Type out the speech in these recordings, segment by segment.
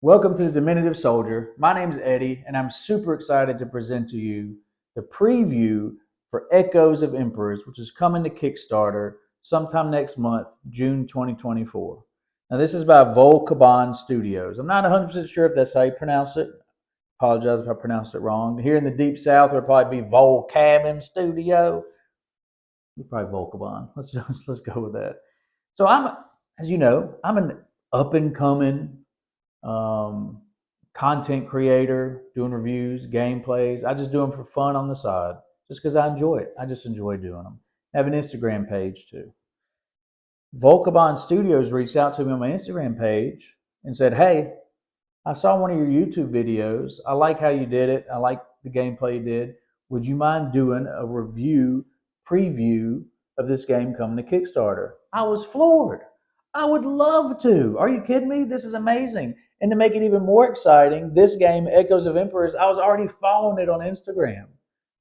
Welcome to the Diminutive Soldier. My name is Eddie, and I'm super excited to present to you the preview for Echoes of Emperors, which is coming to Kickstarter sometime next month, June 2024. Now, this is by Volcaban Studios. I'm not 100% sure if that's how you pronounce it. Apologize if I pronounced it wrong. Here in the Deep South, it'll probably be Volcaban Studio. Probably Volcaban. Let's go with that. So as you know, I'm an up and coming um, content creator, doing reviews, gameplays. I just do them for fun on the side, just because I enjoy it. I just enjoy doing them. I have an Instagram page too. Volcaban Studios reached out to me on my Instagram page and said, "Hey, I saw one of your YouTube videos. I like how you did it. I like the gameplay you did. Would you mind doing a preview of this game coming to Kickstarter?" I was floored. I would love to. Are you kidding me? This is amazing. And to make it even more exciting, this game, Echoes of Emperors, I was already following it on Instagram.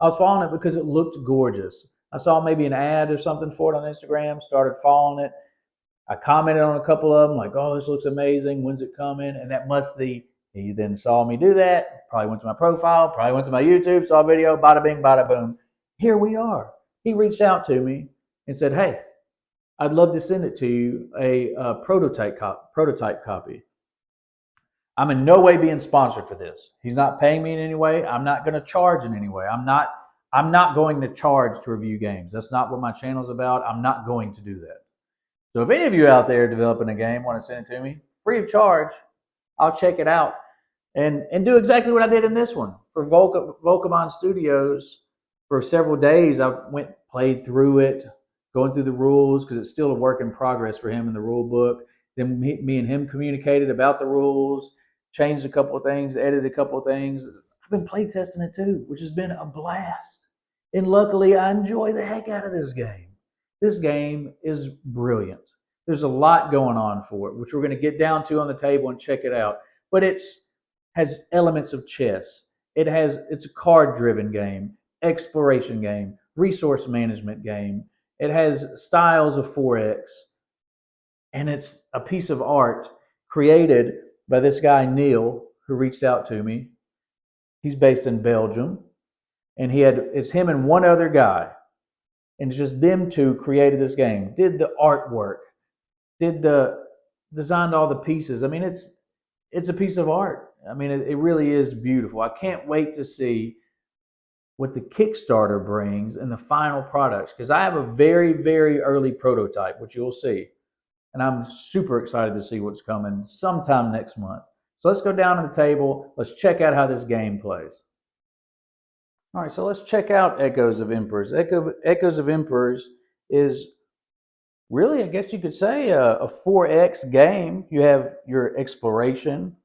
I was following it because it looked gorgeous. I saw maybe an ad or something for it on Instagram, started following it. I commented on a couple of them, like, "Oh, this looks amazing. When's it coming?" And that must be, he then saw me do that, probably went to my profile, probably went to my YouTube, saw a video, bada bing, bada boom. Here we are. He reached out to me and said, "Hey, I'd love to send it to you, a prototype copy." I'm in no way being sponsored for this. He's not paying me in any way. I'm not going to charge in any way. I'm not going to charge to review games. That's not what my channel's about. I'm not going to do that. So if any of you out there developing a game want to send it to me, free of charge, I'll check it out and do exactly what I did in this one. For Volcaban Studios, for several days, I played through it, going through the rules, because it's still a work in progress for him in the rule book. Then me and him communicated about the rules, changed a couple of things, edited a couple of things. I've been play testing it too, which has been a blast. And luckily, I enjoy the heck out of this game. This game is brilliant. There's a lot going on for it, which we're going to get down to on the table and check it out. But has elements of chess. It's a card-driven game, exploration game, resource management game. It has styles of 4X, and it's a piece of art created by this guy Neil, who reached out to me. He's based in Belgium, and it's him and one other guy, and it's just them two created this game, did the artwork, designed all the pieces. I mean, it's a piece of art. I mean, it really is beautiful. I can't wait to see what the Kickstarter brings and the final products, because I have a very, very early prototype, which you'll see. And I'm super excited to see what's coming sometime next month. So let's go down to the table. Let's check out how this game plays. All right, so let's check out Echoes of Emperors. Echoes of Emperors is really, I guess you could say, a 4X game. You have your exploration,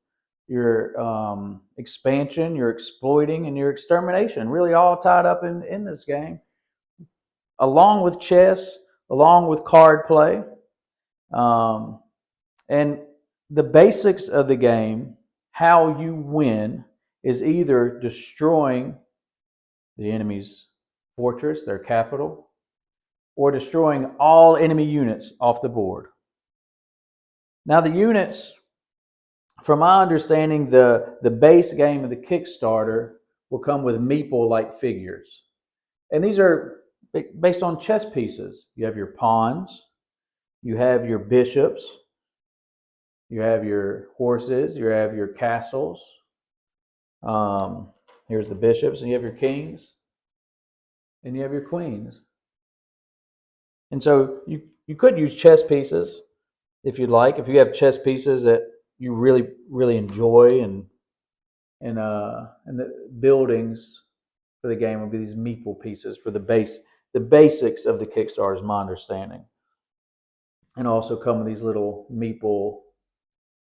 your expansion, your exploiting, and your extermination, really all tied up in this game, along with chess, along with card play. And the basics of the game, how you win, is either destroying the enemy's fortress, their capital, or destroying all enemy units off the board. Now, the units, from my understanding, the base game of the Kickstarter will come with meeple-like figures. And these are based on chess pieces. You have your pawns, you have your bishops, you have your horses, you have your castles. Here's the bishops, and you have your kings, and you have your queens. And so you could use chess pieces if you'd like. If you have chess pieces that you really, really enjoy, and the buildings for the game will be these meeple pieces for the basics of the Kickstarter, is my understanding. And also come with these little meeple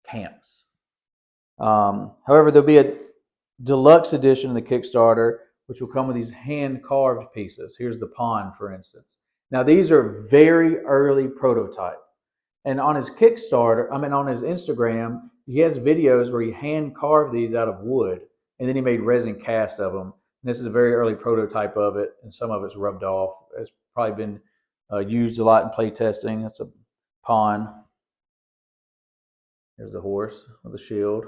camps. However, there'll be a deluxe edition of the Kickstarter, which will come with these hand-carved pieces. Here's the pawn, for instance. Now, these are very early prototype. And on his Kickstarter, on his Instagram, he has videos where he hand-carved these out of wood, and then he made resin cast of them. And this is a very early prototype of it, and some of it's rubbed off. It's probably been used a lot in play testing. It's a pawn. There's the horse with the shield.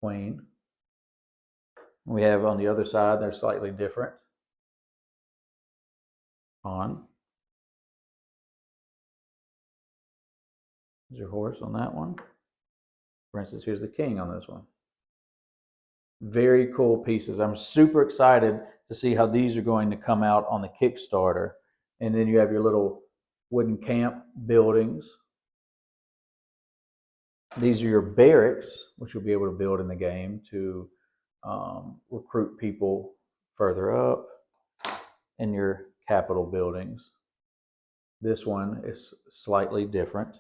queen. We have on the other side, they're slightly different. Pawn. Here's your horse on that one. For instance, here's the king on this one. Very cool pieces. I'm super excited to see how these are going to come out on the Kickstarter. And then you have your little wooden camp buildings. These are your barracks, which you'll be able to build in the game to recruit people further up, and your Capitol buildings. This one is slightly different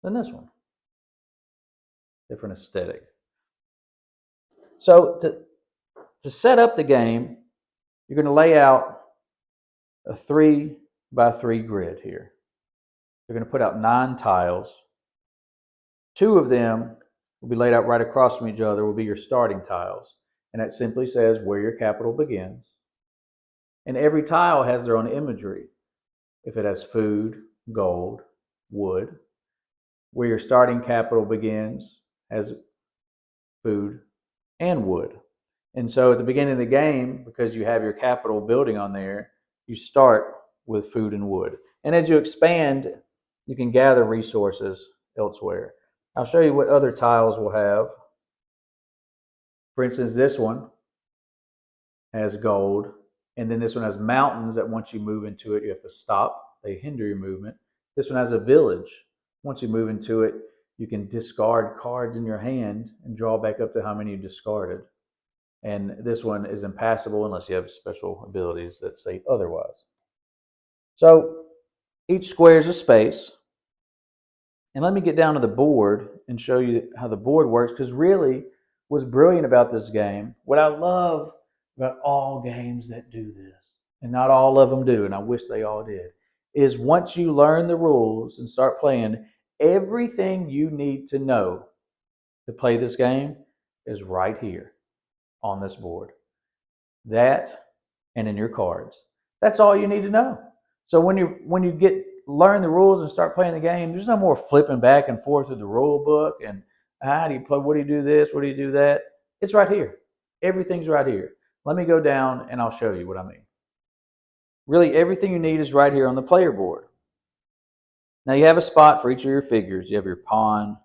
than this one. Different aesthetic. So to set up the game, you're going to lay out a 3x3 grid here. You're going to put out 9 tiles. 2 of them will be laid out right across from each other, will be your starting tiles. And that simply says where your capital begins. And every tile has their own imagery. If it has food, gold, wood. Where your starting capital begins has food and wood. And so at the beginning of the game, because you have your capital building on there, you start with food and wood. And as you expand, you can gather resources elsewhere. I'll show you what other tiles will have. For instance, this one has gold, and then this one has mountains that once you move into it, you have to stop. They hinder your movement. This one has a village. Once you move into it, you can discard cards in your hand and draw back up to how many you discarded. And this one is impassable unless you have special abilities that say otherwise. So each square is a space. And let me get down to the board and show you how the board works, because really what's brilliant about this game, what I love about all games that do this, and not all of them do, and I wish they all did, is once you learn the rules and start playing, everything you need to know to play this game is right here on this board. That and in your cards. That's all you need to know. So when you learn the rules and start playing the game, there's no more flipping back and forth through the rule book and how do you play, what do you do this, what do you do that? It's right here. Everything's right here. Let me go down and I'll show you what I mean. Really, everything you need is right here on the player board. Now you have a spot for each of your figures. You have your pawn,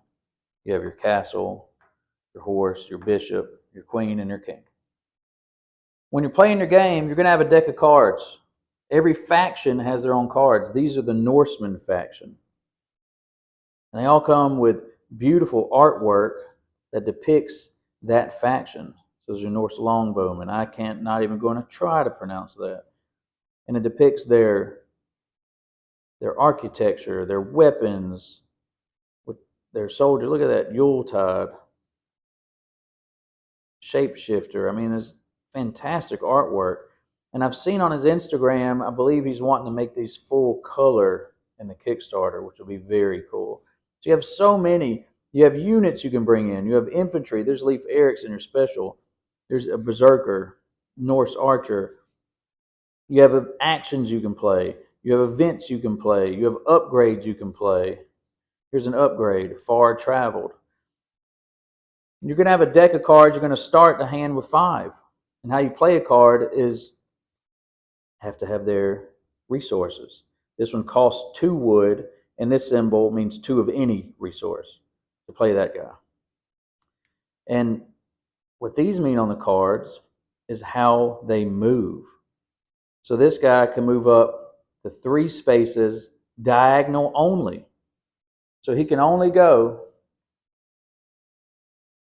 you have your castle, your horse, your bishop, your queen, and your king. When you're playing your game, you're going to have a deck of cards. Every faction has their own cards. These are the Norseman faction. And they all come with beautiful artwork that depicts that faction. So there's your Norse longbowmen. Not even going to try to pronounce that. And it depicts their architecture, their weapons, with their soldiers. Look at that Yuletide. Shapeshifter. I mean, there's fantastic artwork. And I've seen on his Instagram, I believe he's wanting to make these full color in the Kickstarter, which will be very cool. So you have so many. You have units you can bring in. You have infantry. There's Leif Erikson, your special. There's a berserker, Norse archer. You have actions you can play. You have events you can play. You have upgrades you can play. Here's an upgrade, far traveled. You're going to have a deck of cards. You're going to start the hand with 5. And how you play a card is have to have their resources. This one costs 2 wood, and this symbol means 2 of any resource to play that guy. And what these mean on the cards is how they move. So this guy can move up to 3 spaces diagonal only. So he can only go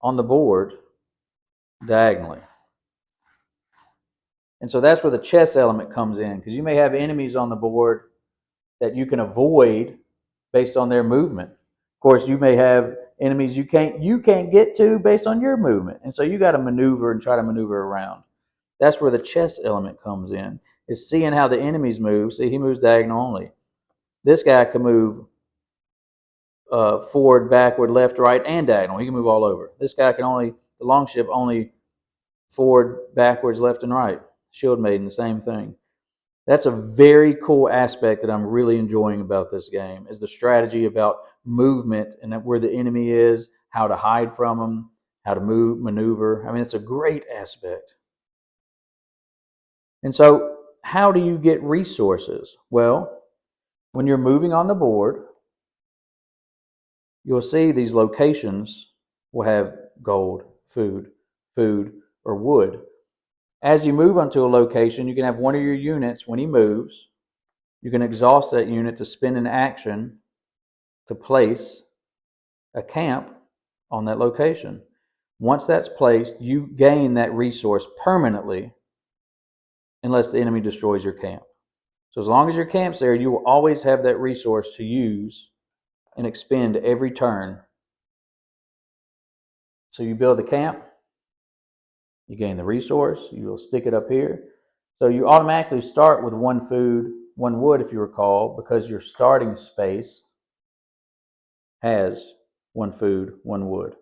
on the board diagonally. And so that's where the chess element comes in, because you may have enemies on the board that you can avoid based on their movement. Of course, you may have enemies you can't get to based on your movement. And so you got to maneuver and try to maneuver around. That's where the chess element comes in, is seeing how the enemies move. See, he moves diagonal only. This guy can move forward, backward, left, right, and diagonal. He can move all over. This guy can the longship only forward, backwards, left, and right. Shield Maiden, the same thing. That's a very cool aspect that I'm really enjoying about this game, is the strategy about movement and where the enemy is, how to hide from them, how to move, maneuver. I mean, it's a great aspect. And so, how do you get resources? Well, when you're moving on the board, you'll see these locations will have gold, food, or wood. As you move onto a location, you can have one of your units, when he moves, you can exhaust that unit to spend an action to place a camp on that location. Once that's placed, you gain that resource permanently unless the enemy destroys your camp. So as long as your camp's there, you will always have that resource to use and expend every turn. So you build the camp, you gain the resource, you will stick it up here. So you automatically start with one food, one wood, if you recall, because your starting space has one food, one wood.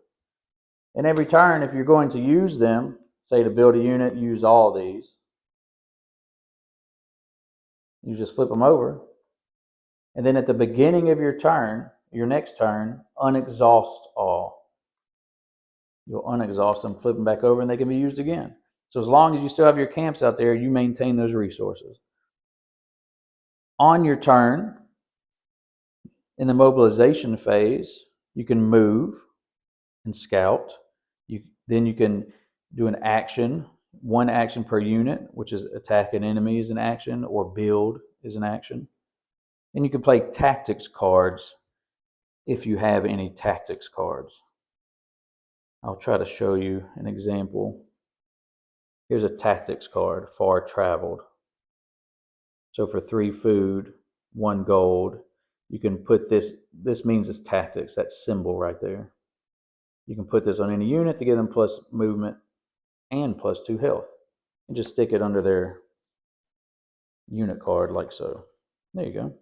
And every turn, if you're going to use them, say to build a unit, use all these, you just flip them over. And then at the beginning of your turn, your next turn, unexhaust all. You'll unexhaust them, flip them back over, and they can be used again. So as long as you still have your camps out there, you maintain those resources. On your turn, in the mobilization phase, you can move and scout. Then you can do an action, one action per unit, which is attack an enemy is an action, or build is an action. And you can play tactics cards if you have any tactics cards. I'll try to show you an example. Here's a tactics card, far traveled. So for 3 food, 1 gold, you can put this means it's tactics, that symbol right there. You can put this on any unit to give them plus movement and plus 2 health. And just stick it under their unit card like so. There you go.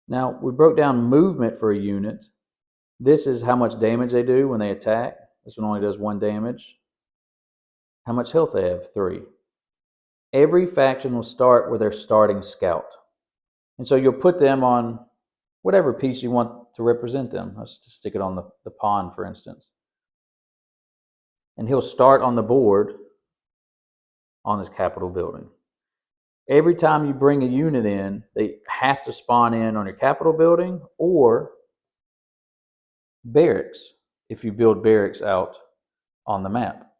Now, we broke down movement for a unit. This is how much damage they do when they attack. This one only does 1 damage. How much health they have? 3. Every faction will start with their starting scout. And so you'll put them on whatever piece you want to represent them. Let's just stick it on the pawn, for instance. And he'll start on the board on this Capitol building. Every time you bring a unit in, they have to spawn in on your Capitol building or barracks, if you build barracks out on the map.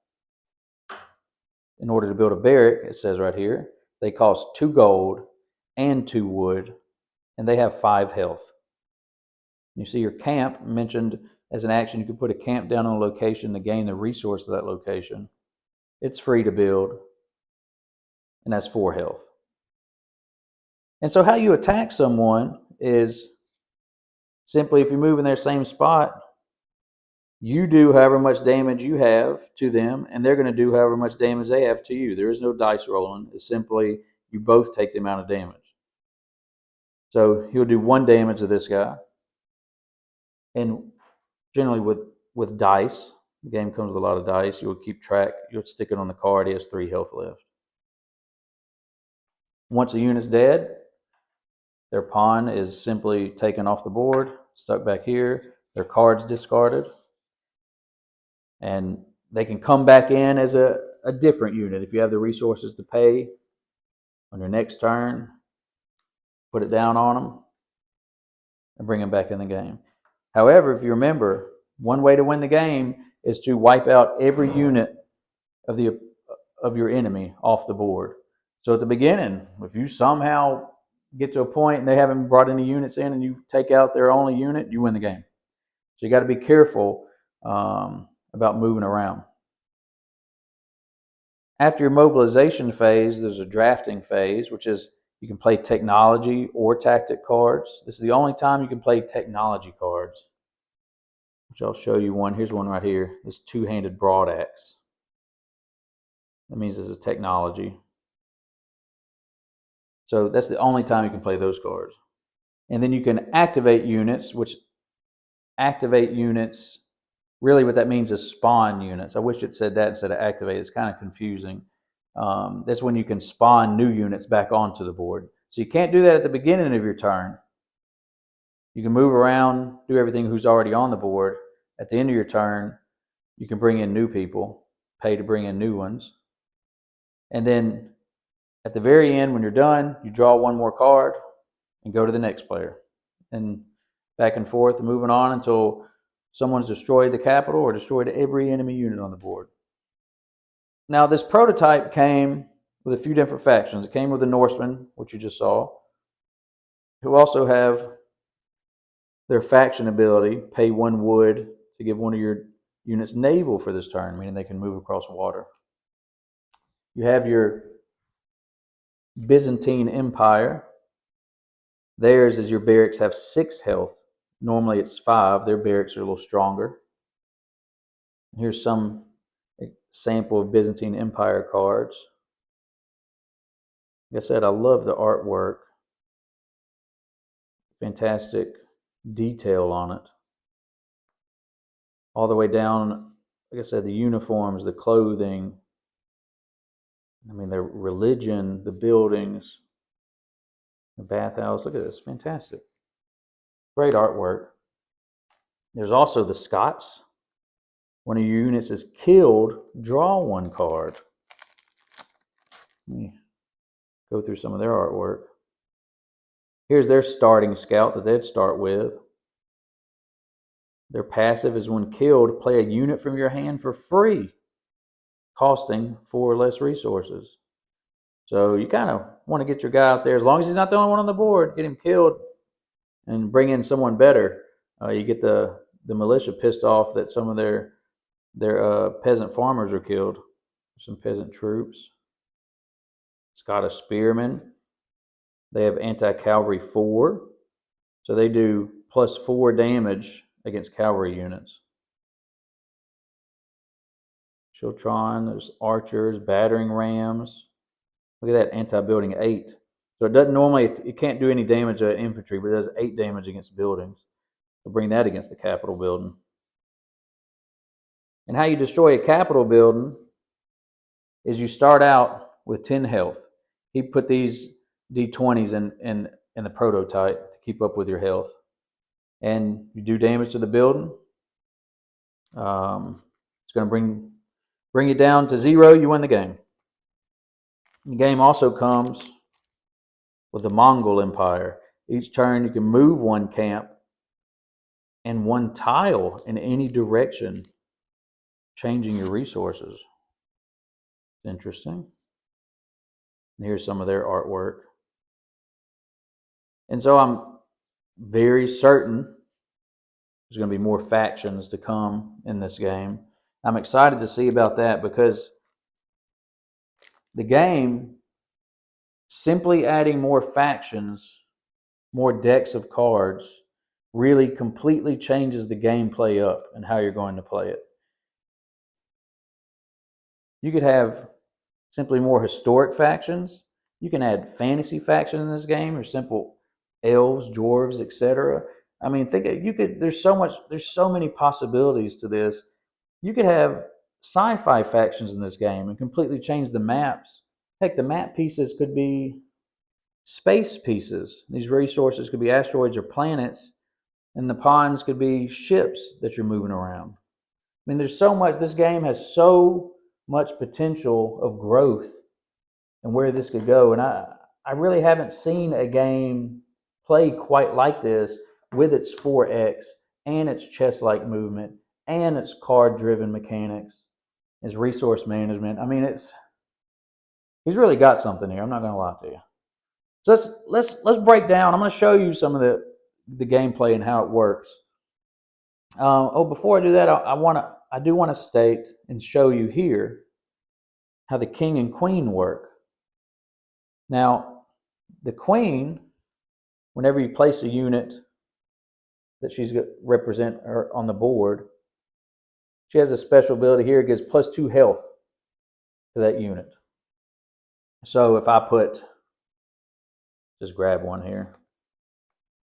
In order to build a barrack, it says right here, they cost 2 gold and 2 wood, and they have 5 health. You see your camp mentioned as an action. You can put a camp down on a location to gain the resource of that location. It's free to build, and that's 4 health. And so how you attack someone is simply, if you move in their same spot, you do however much damage you have to them, and they're going to do however much damage they have to you. There is no dice rolling. It's simply you both take the amount of damage. So he'll do 1 damage to this guy. And generally with dice, the game comes with a lot of dice. You'll keep track. You'll stick it on the card. He has 3 health left. Once a unit's dead, their pawn is simply taken off the board, stuck back here. Their card's discarded. And they can come back in as a different unit. If you have the resources to pay on your next turn, put it down on them and bring them back in the game. However, if you remember, one way to win the game is to wipe out every unit of your enemy off the board. So at the beginning, if you somehow get to a point and they haven't brought any units in and you take out their only unit, you win the game. So you got to be careful about moving around. After your mobilization phase, there's a drafting phase, which is you can play technology or tactic cards. This is the only time you can play technology cards, which I'll show you one. Here's one right here. This 2-handed broadaxe. That means it's a technology. So that's the only time you can play those cards. And then you can activate units, which activate units, really what that means is spawn units. I wish it said that instead of activate. It's kind of confusing. That's when you can spawn new units back onto the board. So you can't do that at the beginning of your turn. You can move around, do everything who's already on the board. At the end of your turn, you can bring in new people, pay to bring in new ones. And then at the very end, when you're done, you draw one more card and go to the next player. And back and forth, moving on until someone's destroyed the capital or destroyed every enemy unit on the board. Now, this prototype came with a few different factions. It came with the Norsemen, which you just saw, who also have their faction ability, pay 1 wood to give one of your units naval for this turn, meaning they can move across water. You have your Byzantine Empire. Theirs is your barracks have 6 health. Normally it's 5. Their barracks are a little stronger. Here's some sample of Byzantine Empire cards. Like I said, I love the artwork. Fantastic detail on it. All the way down, like I said, the uniforms, the clothing, I mean, the religion, the buildings, the bathhouse. Look at this, fantastic. Great artwork. There's also the Scots. One of your units is killed, draw 1 card. Let me go through some of their artwork. Here's their starting scout that they'd start with. Their passive is when killed, play a unit from your hand for free, costing 4 or less resources. So you kind of want to get your guy out there, as long as he's not the only one on the board, get him killed and bring in someone better. You get the militia pissed off that some of their peasant farmers are killed. Some peasant troops. Scottish spearmen. They have anti-cavalry 4. So they do +4 damage against cavalry units. Shiltron, there's archers, battering rams. Look at that, anti-building 8. So it doesn't normally, it can't do any damage to infantry, but it does 8 damage against buildings. So bring that against the Capitol building. And how you destroy a Capitol building is you start out with 10 health. He put these D20s in the prototype to keep up with your health. And you do damage to the building. It's going to bring you down to 0. You win the game. The game also comes with the Mongol Empire. Each turn you can move 1 camp and 1 tile in any direction, changing your resources. Interesting. And here's some of their artwork. And so I'm very certain there's going to be more factions to come in this game. I'm excited to see about that because the game, simply adding more factions, more decks of cards, really completely changes the gameplay up and how you're going to play it. You could have simply more historic factions. You can add fantasy faction in this game, or simple elves, dwarves, etc. I mean, there's so many possibilities to this. You could have sci-fi factions in this game and completely change the maps. Heck, the map pieces could be space pieces. These resources could be asteroids or planets, and the pawns could be ships that you're moving around. I mean, there's so much. This game has so much potential of growth and where this could go. And I really haven't seen a game play quite like this with its 4X and its chess-like movement and its card-driven mechanics, its resource management. I mean, he's really got something here. I'm not going to lie to you. So let's break down. I'm going to show you some of the gameplay and how it works. Before I do that, I do want to state and show you here how the king and queen work. Now, the queen, whenever you place a unit that she's going to represent her on the board, she has a special ability here. It gives +2 health to that unit. So if I just grab one here,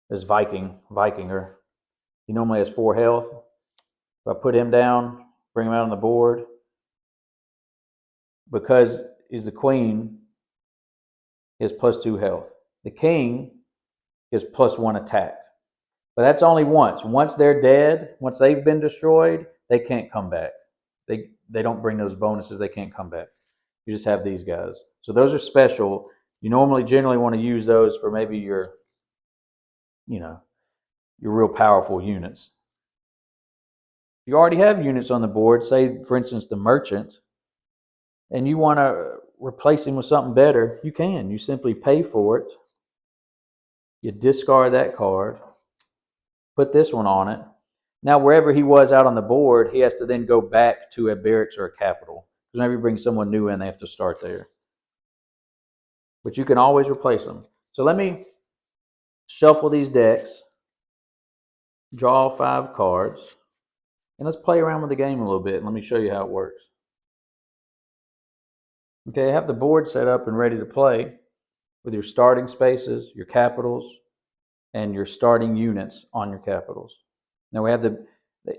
this Vikinger, he normally has 4 health. If I put him down, bring him out on the board, because he's the queen, he has +2 health. The king is +1 attack. But that's only once. Once they're dead, once they've been destroyed, they can't come back. They don't bring those bonuses. They can't come back. You just have these guys. So those are special. You normally generally want to use those for maybe your, you know, your real powerful units. If you already have units on the board, say for instance the merchant, and you want to replace him with something better, you can. You simply pay for it. You discard that card, put this one on it. Now, wherever he was out on the board, he has to then go back to a barracks or a capital. Because whenever you bring someone new in, they have to start there. But you can always replace them. So let me shuffle these decks, draw 5 cards, and let's play around with the game a little bit. And let me show you how it works. Okay, I have the board set up and ready to play with your starting spaces, your capitals, and your starting units on your capitals. Now we have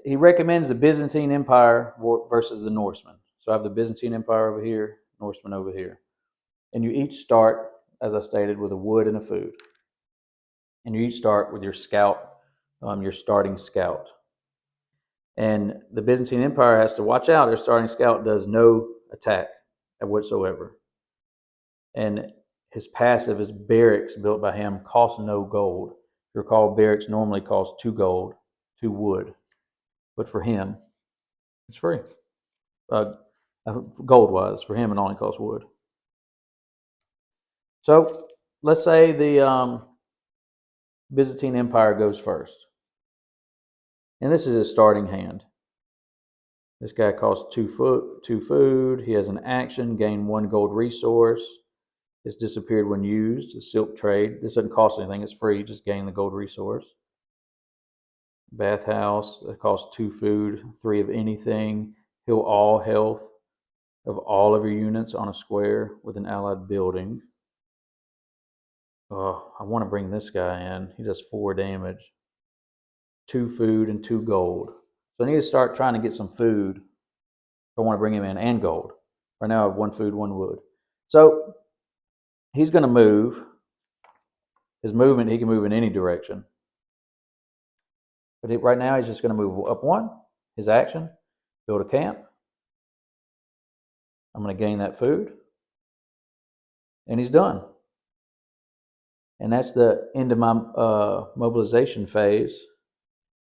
he recommends the Byzantine Empire versus the Norsemen. So I have the Byzantine Empire over here, Norsemen over here. And you each start, as I stated, with a wood and a food. And you each start with your scout, your starting scout. And the Byzantine Empire has to watch out. Their starting scout does no attack whatsoever. And his passive, his barracks built by him, cost no gold. If you recall, barracks normally cost 2 gold, 2 wood. But for him, it's free. Gold-wise, for him, it only costs wood. So let's say the Byzantine Empire goes first. And this is his starting hand. This guy costs 2 food. He has an action, gain 1 gold resource. It's disappeared when used. A silk trade. This doesn't cost anything. It's free. Just gain the gold resource. Bathhouse. That costs 2 food, 3 of anything. Heal all health of all of your units on a square with an allied building. Oh, I want to bring this guy in. He does 4 damage. 2 food and 2 gold. So I need to start trying to get some food if I want to bring him in, and gold. Right now I have 1 food, 1 wood. So he's going to move. His movement, he can move in any direction. But right now he's just going to move up 1. His action, build a camp. I'm going to gain that food. And he's done. And that's the end of my mobilization phase.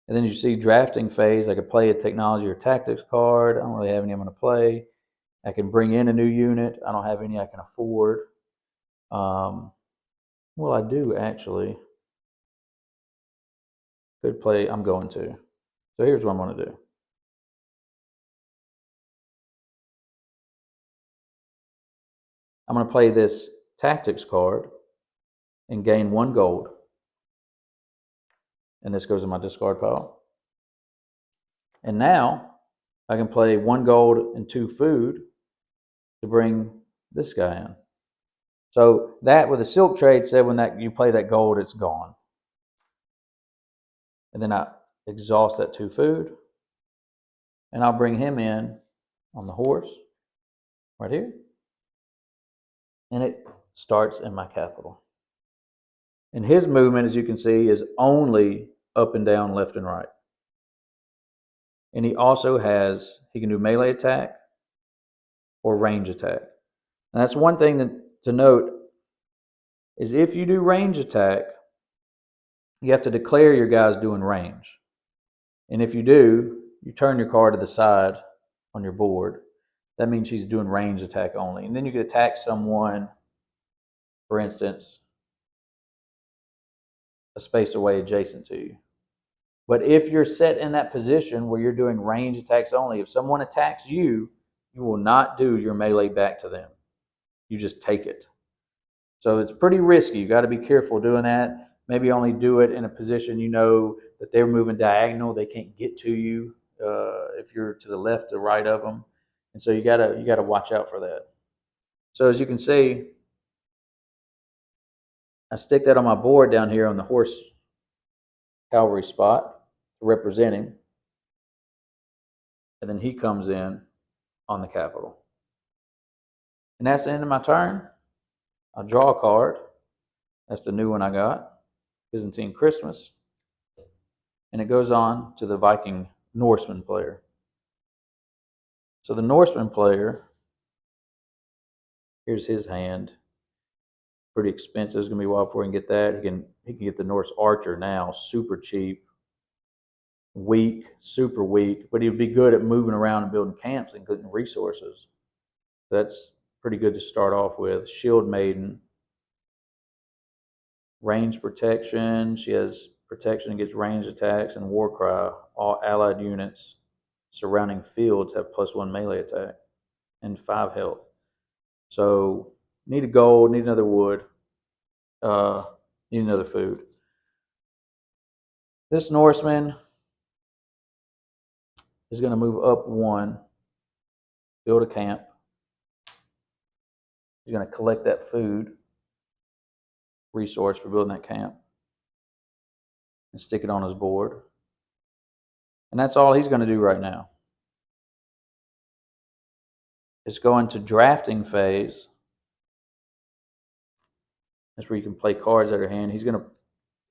And then you see drafting phase. I could play a technology or tactics card. I don't really have any I'm going to play. I can bring in a new unit. I don't have any I can afford. Well, I do actually. Could play. I'm going to. So here's what I'm going to do. I'm going to play this tactics card and gain 1 gold. And this goes in my discard pile. And now I can play 1 gold and 2 food to bring this guy in. So that with a silk trade said when you play that gold, it's gone. And then I exhaust that 2 food. And I'll bring him in on the horse right here. And it starts in my capital. And his movement, as you can see, is only up and down, left and right. And he also he can do melee attack or range attack. And that's one thing to note is if you do range attack, you have to declare your guy's doing range. And if you do, you turn your card to the side on your board. That means he's doing range attack only. And then you can attack someone, for instance, a space away adjacent to you. But if you're set in that position where you're doing range attacks only, if someone attacks you, you will not do your melee back to them. You just take it. So it's pretty risky. You got to be careful doing that. Maybe only do it in a position you know that they're moving diagonal. They can't get to you if you're to the left or right of them. And so you gotta watch out for that. So as you can see, I stick that on my board down here on the horse cavalry spot to represent him. And then he comes in on the capital. And that's the end of my turn. I'll draw a card. That's the new one I got. Byzantine Christmas. And it goes on to the Viking Norseman player. So the Norseman player, here's his hand. Pretty expensive. It's gonna be a while before he can get that. He can get the Norse Archer now, super cheap, weak, super weak, but he would be good at moving around and building camps and getting resources. That's pretty good to start off with. Shield Maiden, range protection. She has protection against ranged attacks and Warcry. All allied units surrounding fields have +1 melee attack and 5 health. So need a gold, need another wood, need another food. This Norseman is going to move up 1, build a camp. He's going to collect that food resource for building that camp and stick it on his board. And that's all he's going to do right now. It's going to drafting phase. That's where you can play cards out of your hand. He's going to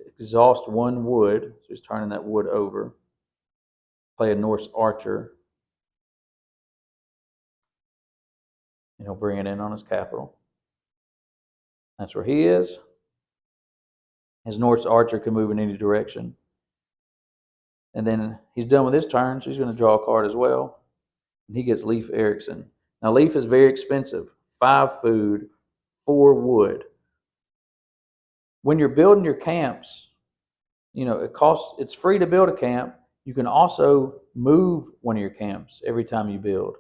exhaust 1 wood, so he's turning that wood over. Play a Norse Archer, and he'll bring it in on his capital. That's where he is. His Norse Archer can move in any direction. And then he's done with his turn, so he's going to draw a card as well. And he gets Leif Erikson. Now, Leif is very expensive. 5 food, 4 wood. When you're building your camps, you know, it's free to build a camp. You can also move one of your camps every time you build.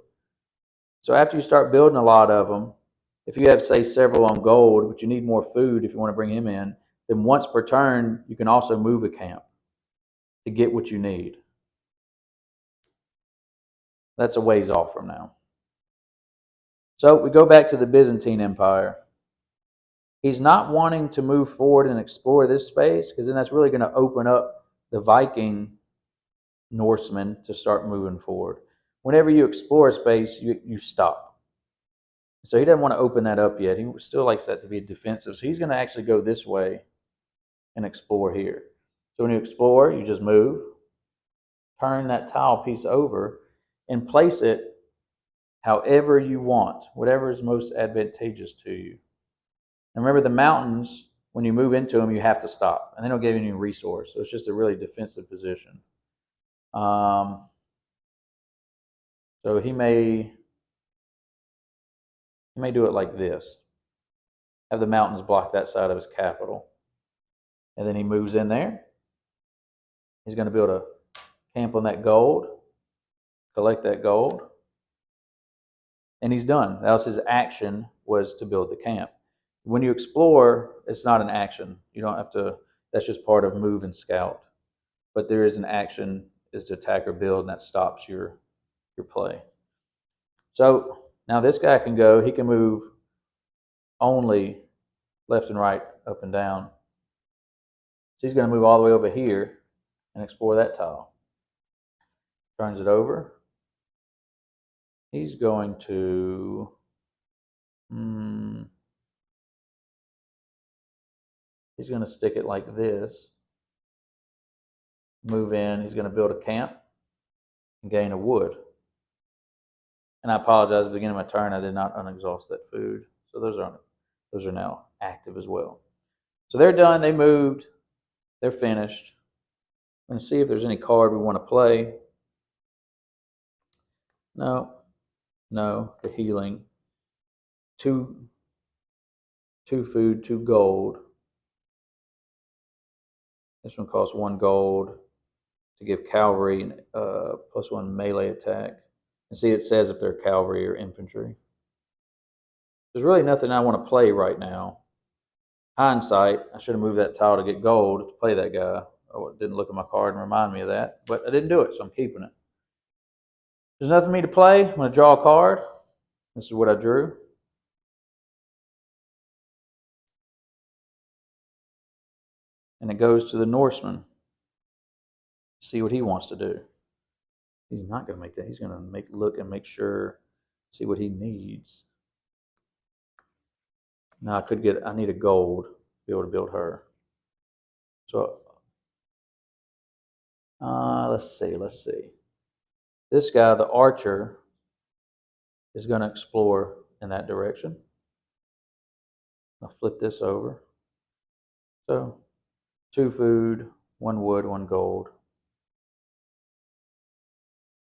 So after you start building a lot of them, if you have, say, several on gold, but you need more food if you want to bring him in, then once per turn, you can also move a camp to get what you need. That's a ways off from now. So we go back to the Byzantine Empire. He's not wanting to move forward and explore this space because then that's really going to open up the Viking Norsemen to start moving forward. Whenever you explore a space, you stop. So he doesn't want to open that up yet. He still likes that to be defensive. So he's going to actually go this way and explore here. So when you explore, you just move, turn that tile piece over, and place it however you want, whatever is most advantageous to you. And remember, the mountains, when you move into them, you have to stop, and they don't give you any resource. So it's just a really defensive position. So he may do it like this. Have the mountains block that side of his capital. And then he moves in there. He's going to build a camp on that gold, collect that gold, and he's done. That was his action, was to build the camp. When you explore, it's not an action. You don't have to, that's just part of move and scout. But there is an action, is to attack or build, and that stops your play. So now this guy can go, he can move only left and right, up and down. So he's going to move all the way over here and explore that tile. Turns it over. He's going to he's going to stick it like this. Move in. He's going to build a camp and gain a wood. And I apologize, at the beginning of my turn, I did not unexhaust that food. So those are now active as well. So they're done. They moved. They're finished. I'm going to see if there's any card we want to play. No, the healing. 2 food, 2 gold. This one costs 1 gold to give cavalry +1 melee attack. And see, it says if they're cavalry or infantry. There's really nothing I want to play right now. Hindsight, I should have moved that tile to get gold to play that guy. Oh, it didn't look at my card and remind me of that, but I didn't do it, so I'm keeping it. There's nothing for me to play. I'm going to draw a card. This is what I drew. And it goes to the Norseman. See what he wants to do. He's not going to make that. He's going to look and make sure, see what he needs. Now I need a gold to be able to build her. So Let's see. This guy, the archer, is going to explore in that direction. I'll flip this over. So 2 food, 1 wood, 1 gold.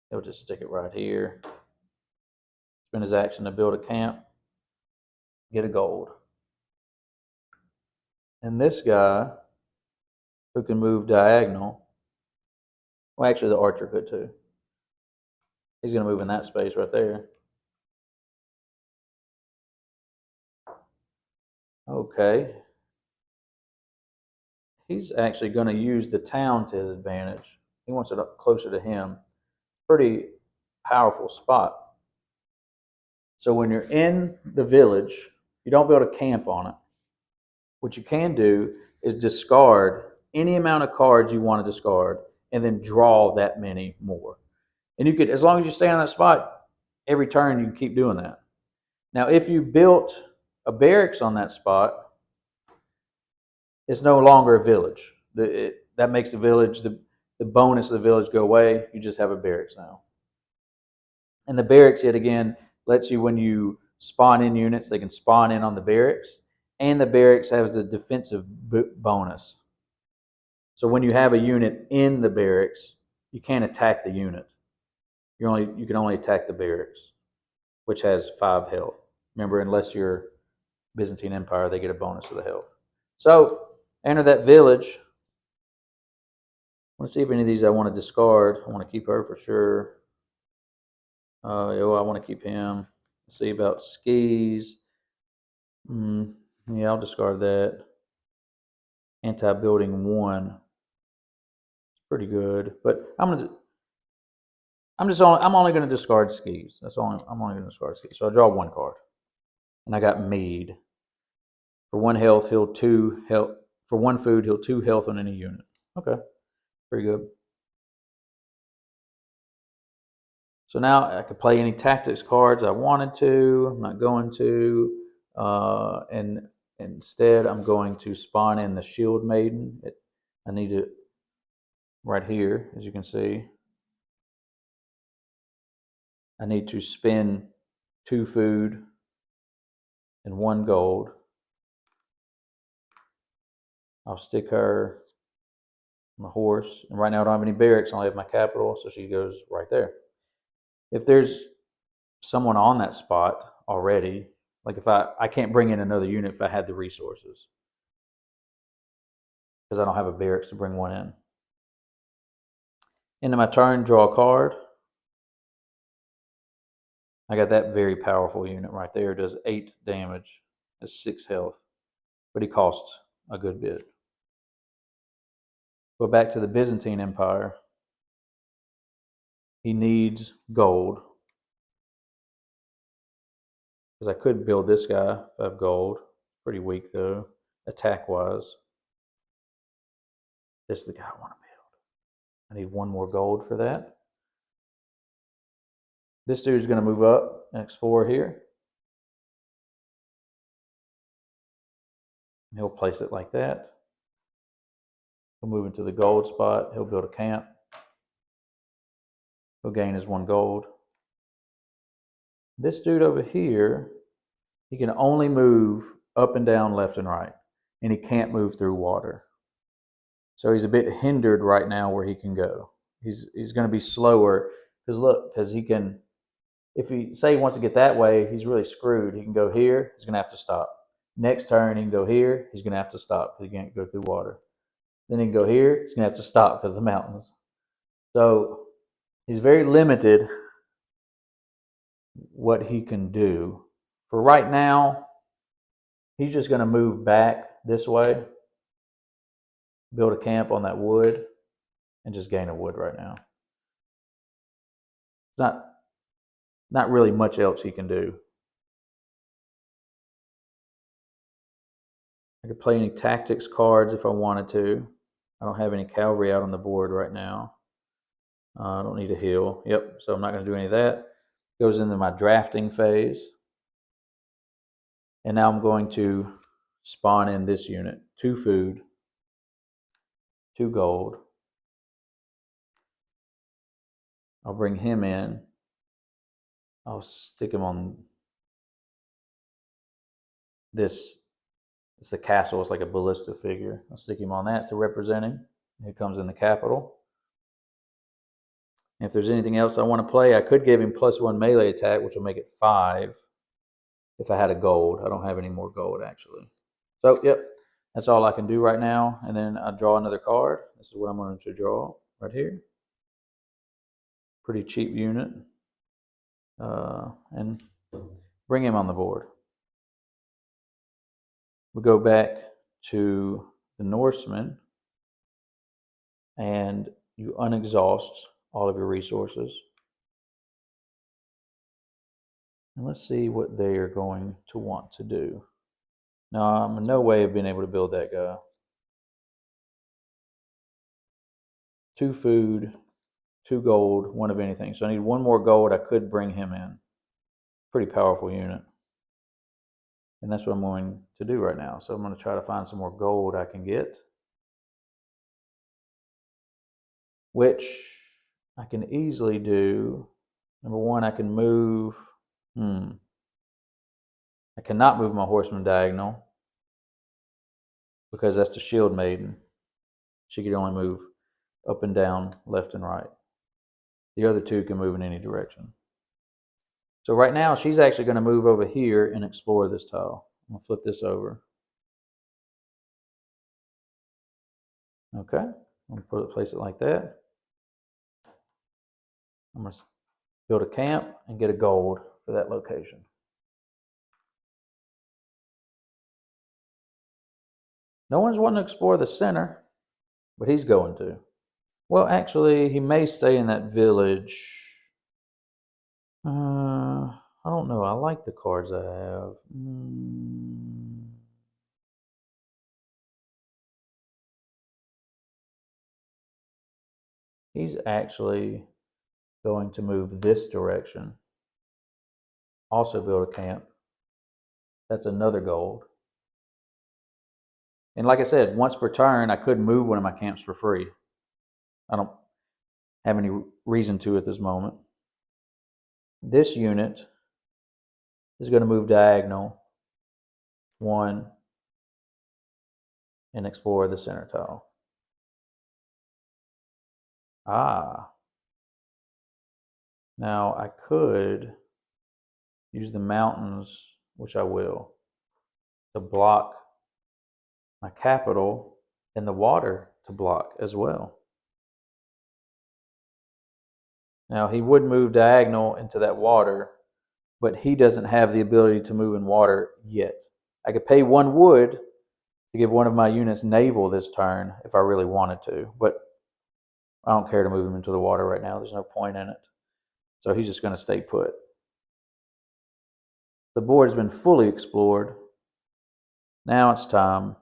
He'll just stick it right here. Spend his action to build a camp, get a gold. And this guy, who can move diagonal, well, actually the archer could too. He's going to move in that space right there. Okay. He's actually going to use the town to his advantage. He wants it up closer to him. Pretty powerful spot. So when you're in the village, you don't build a camp on it. What you can do is discard any amount of cards you want to discard and then draw that many more. And you could, as long as you stay on that spot, every turn you can keep doing that. Now, if you built a barracks on that spot, it's no longer a village. That makes the village, the bonus of the village go away. You just have a barracks now. And the barracks, yet again, lets you, when you spawn in units, they can spawn in on the barracks. And the barracks has a defensive bonus. So when you have a unit in the barracks, you can't attack the unit. You can only attack the barracks, which has 5 health. Remember, unless you're Byzantine Empire, they get a bonus of the health. So enter that village. I want to see if any of these I want to discard. I want to keep her for sure. I want to keep him. Let's see about skis. Yeah, I'll discard that. Anti-building 1. It's pretty good, but I'm only going to discard skis. I'm only going to discard skis. So I draw 1 card, and I got Mead. For 1 health, he'll 2 health. For 1 food, he'll 2 health on any unit. Okay, pretty good. So now I could play any tactics cards I wanted to. I'm not going to, and instead I'm going to spawn in the Shield Maiden. I need it right here, as you can see. I need to spend 2 food and 1 gold. I'll stick her on the horse. And right now I don't have any barracks. I only have my capital, so she goes right there. If there's someone on that spot already, like if I can't bring in another unit if I had the resources, because I don't have a barracks to bring one in. Into my turn, draw a card. I got that very powerful unit right there. It does 8 damage, has 6 health, but he costs a good bit. Go back to the Byzantine Empire. He needs gold, because I could build this guy if I have gold. Pretty weak though, attack wise. This is the guy I want to build. I need 1 more gold for that. This dude's going to move up and explore here. And he'll place it like that. He'll move into the gold spot. He'll build a camp. He'll gain his 1 gold. This dude over here, he can only move up and down, left and right, and he can't move through water. So he's a bit hindered right now where he can go. He's going to be slower because he can, if he say he wants to get that way, he's really screwed. He can go here, he's going to have to stop. Next turn, he can go here, he's going to have to stop because he can't go through water. Then he can go here, he's going to have to stop because of the mountains. So he's very limited what he can do. For right now, he's just going to move back this way, build a camp on that wood, and just gain a wood right now. It's not really much else he can do. I could play any tactics cards if I wanted to. I don't have any cavalry out on the board right now. I don't need a heal. Yep, so I'm not going to do any of that. Goes into my drafting phase. And now I'm going to spawn in this unit. 2 food, 2 gold. I'll bring him in. I'll stick him on this. It's the castle. It's like a ballista figure. I'll stick him on that to represent him. He comes in the capital. And if there's anything else I want to play, I could give him +1 melee attack, which will make it 5 if I had a gold. I don't have any more gold, actually. So, yep, that's all I can do right now. And then I draw another card. This is what I'm going to draw right here. Pretty cheap unit. And bring him on the board. We go back to the Norseman, and you unexhaust all of your resources. And let's see what they are going to want to do. Now, I'm in no way of being able to build that guy. 2 food, 2 gold, 1 of anything. So I need 1 more gold. I could bring him in. Pretty powerful unit. And that's what I'm going to do right now. So I'm going to try to find some more gold I can get, which I can easily do. Number 1, I can move. I cannot move my horseman diagonal because that's the shield maiden. She could only move up and down, left and right. The other 2 can move in any direction. So right now, she's actually going to move over here and explore this tile. I'm going to flip this over. Okay, I'm going to place it like that. I'm going to build a camp and get a gold for that location. No one's wanting to explore the center, but he's going to. Well, actually, he may stay in that village. I don't know. I like the cards I have. He's actually going to move this direction. Also build a camp. That's another gold. And like I said, once per turn, I could move one of my camps for free. I don't have any reason to at this moment. This unit is going to move diagonal 1 and explore the center tile. Now I could use the mountains, which I will, to block my capital and the water to block as well. Now he would move diagonal into that water, but he doesn't have the ability to move in water yet. I could pay 1 wood to give one of my units naval this turn if I really wanted to, but I don't care to move him into the water right now. There's no point in it. So he's just going to stay put. The board has been fully explored. Now it's time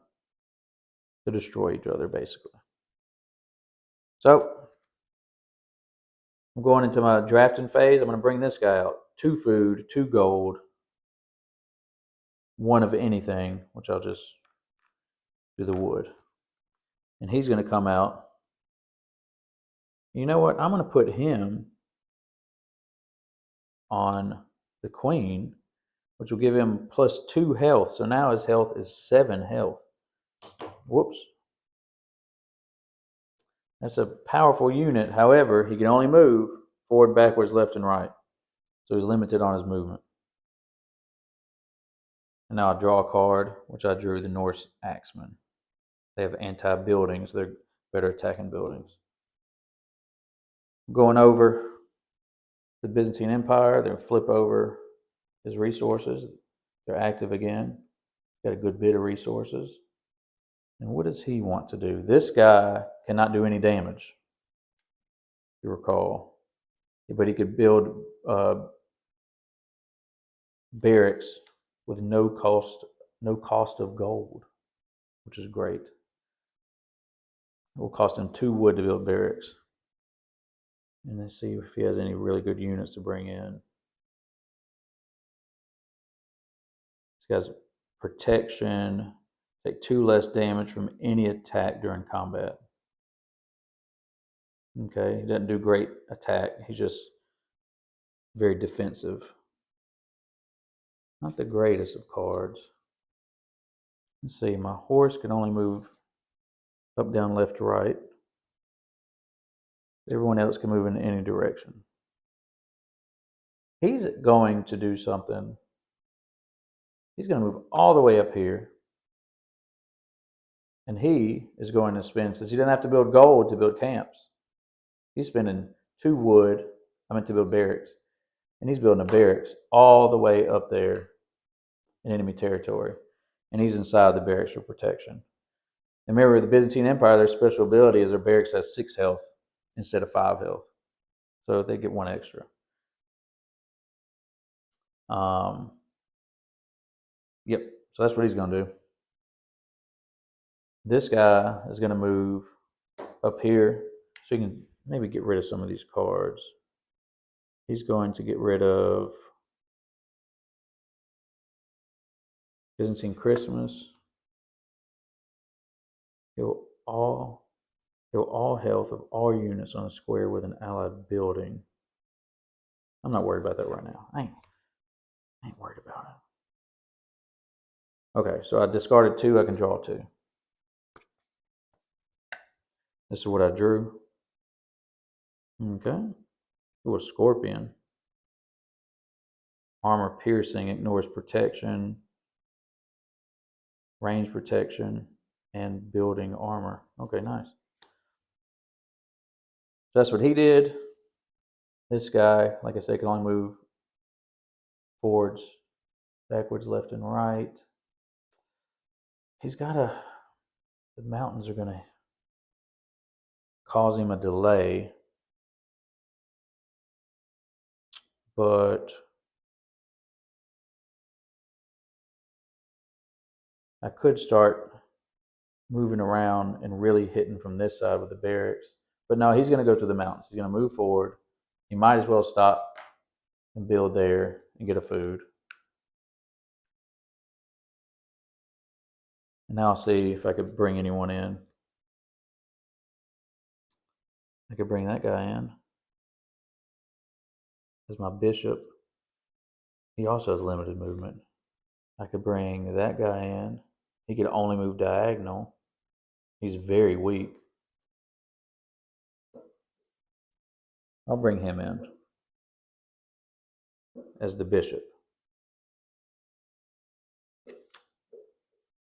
to destroy each other, basically. So I'm going into my drafting phase. I'm going to bring this guy out. 2 food, 2 gold, 1 of anything, which I'll just do the wood. And he's going to come out. You know what? I'm going to put him on the queen, which will give him +2 health. So now his health is 7 health. Whoops. That's a powerful unit. However, he can only move forward, backwards, left, and right. So he's limited on his movement. And now I draw a card, which I drew the Norse Axemen. They have anti-buildings. They're better attacking buildings. Going over the Byzantine Empire, they'll flip over his resources. They're active again. Got a good bit of resources. And what does he want to do? This guy cannot do any damage, if you recall. But he could build barracks with no cost of gold, which is great. It will cost him 2 wood to build barracks. And let's see if he has any really good units to bring in. This guy's protection. Take 2 less damage from any attack during combat. Okay, he doesn't do great attack. He's just very defensive. Not the greatest of cards. Let's see, my horse can only move up, down, left, right. Everyone else can move in any direction. He's going to do something. He's going to move all the way up here. And he is going to spend, since he doesn't have to build gold to build camps, he's spending 2 wood, to build barracks. And he's building a barracks all the way up there in enemy territory. And he's inside the barracks for protection. And remember, the Byzantine Empire, their special ability is their barracks has 6 health instead of 5 health. So they get 1 extra. Yep, so that's what he's going to do. This guy is going to move up here, so you can maybe get rid of some of these cards. He's going to get rid of Byzantine Christmas. He'll all health of all units on a square with an allied building. I'm not worried about that right now. I ain't worried about it. Okay, so I discarded 2. I can draw 2. This is what I drew. Okay. Ooh, a scorpion. Armor piercing ignores protection, range protection, and building armor. Okay, nice. So that's what he did. This guy, like I said, can only move forwards, backwards, left, and right. He's got the mountains are going to cause him a delay, but I could start moving around and really hitting from this side with the barracks. But no, he's going to go to the mountains. He's going to move forward. He might as well stop and build there and get a food. And now I'll see if I could bring anyone in. I could bring that guy in as my bishop. He also has limited movement. I could bring that guy in. He could only move diagonal. He's very weak. I'll bring him in as the bishop.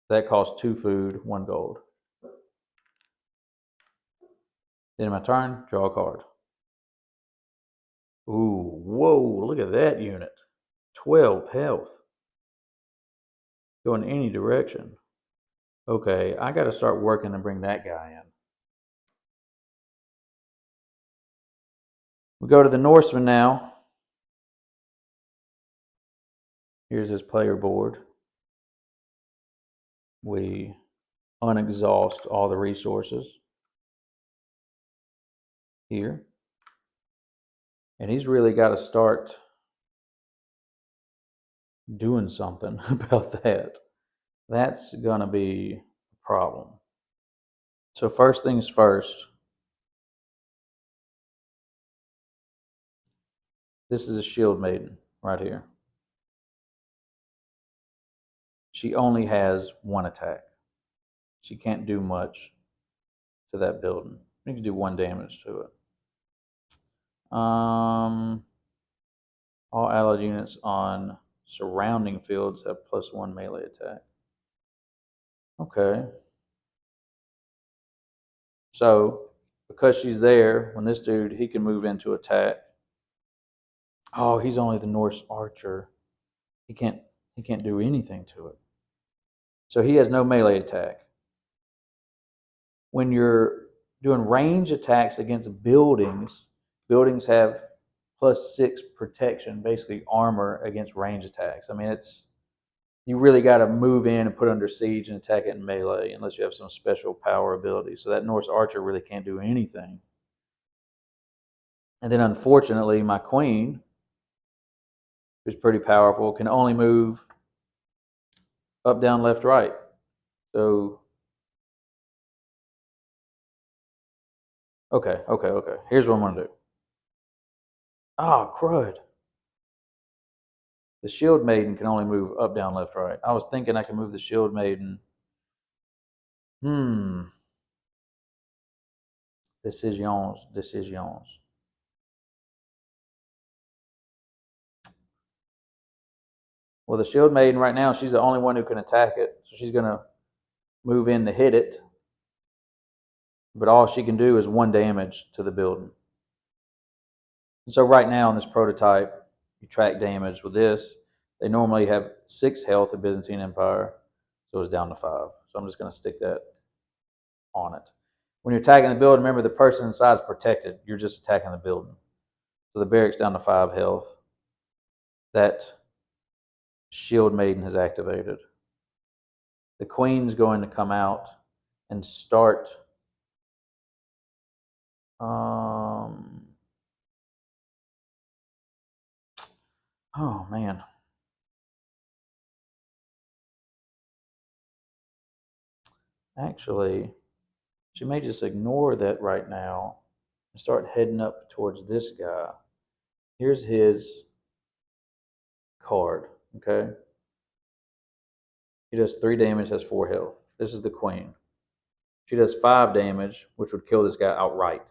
That costs 2 food, 1 gold. Then my turn, draw a card. Ooh, whoa, look at that unit. 12 health. Go in any direction. Okay, I got to start working and bring that guy in. We go to the Norseman now. Here's his player board. We unexhaust all the resources here. And he's really got to start doing something about that. That's going to be a problem. So first things first, this is a shield maiden right here. She only has 1 attack. She can't do much to that building. You can do 1 damage to it. All allied units on surrounding fields have +1 melee attack. Okay. So, because she's there, when this dude, he can move into attack. Oh, he's only the Norse archer. He can't do anything to it. So he has no melee attack. When you're doing range attacks against buildings, buildings have +6 protection, basically armor against range attacks. I mean, you really got to move in and put it under siege and attack it in melee unless you have some special power ability. So that Norse archer really can't do anything. And then unfortunately, my queen, who's pretty powerful, can only move up, down, left, right. So Okay. Here's what I'm gonna do. Oh, crud. The shield maiden can only move up, down, left, right. I was thinking I could move the shield maiden. Hmm. Decisions. Well, the shield maiden right now, she's the only one who can attack it. So she's gonna move in to hit it, but all she can do is 1 damage to the building. And so right now in this prototype, you track damage with this. They normally have 6 health in Byzantine Empire, so it's down to 5. So I'm just gonna stick that on it. When you're attacking the building, remember the person inside is protected. You're just attacking the building. So the barracks down to 5 health. That shield maiden has activated. The queen's going to come out and start. Oh man. Actually, she may just ignore that right now and start heading up towards this guy. Here's his card. Okay. He does 3 damage, has 4 health. This is the queen. She does 5 damage, which would kill this guy outright.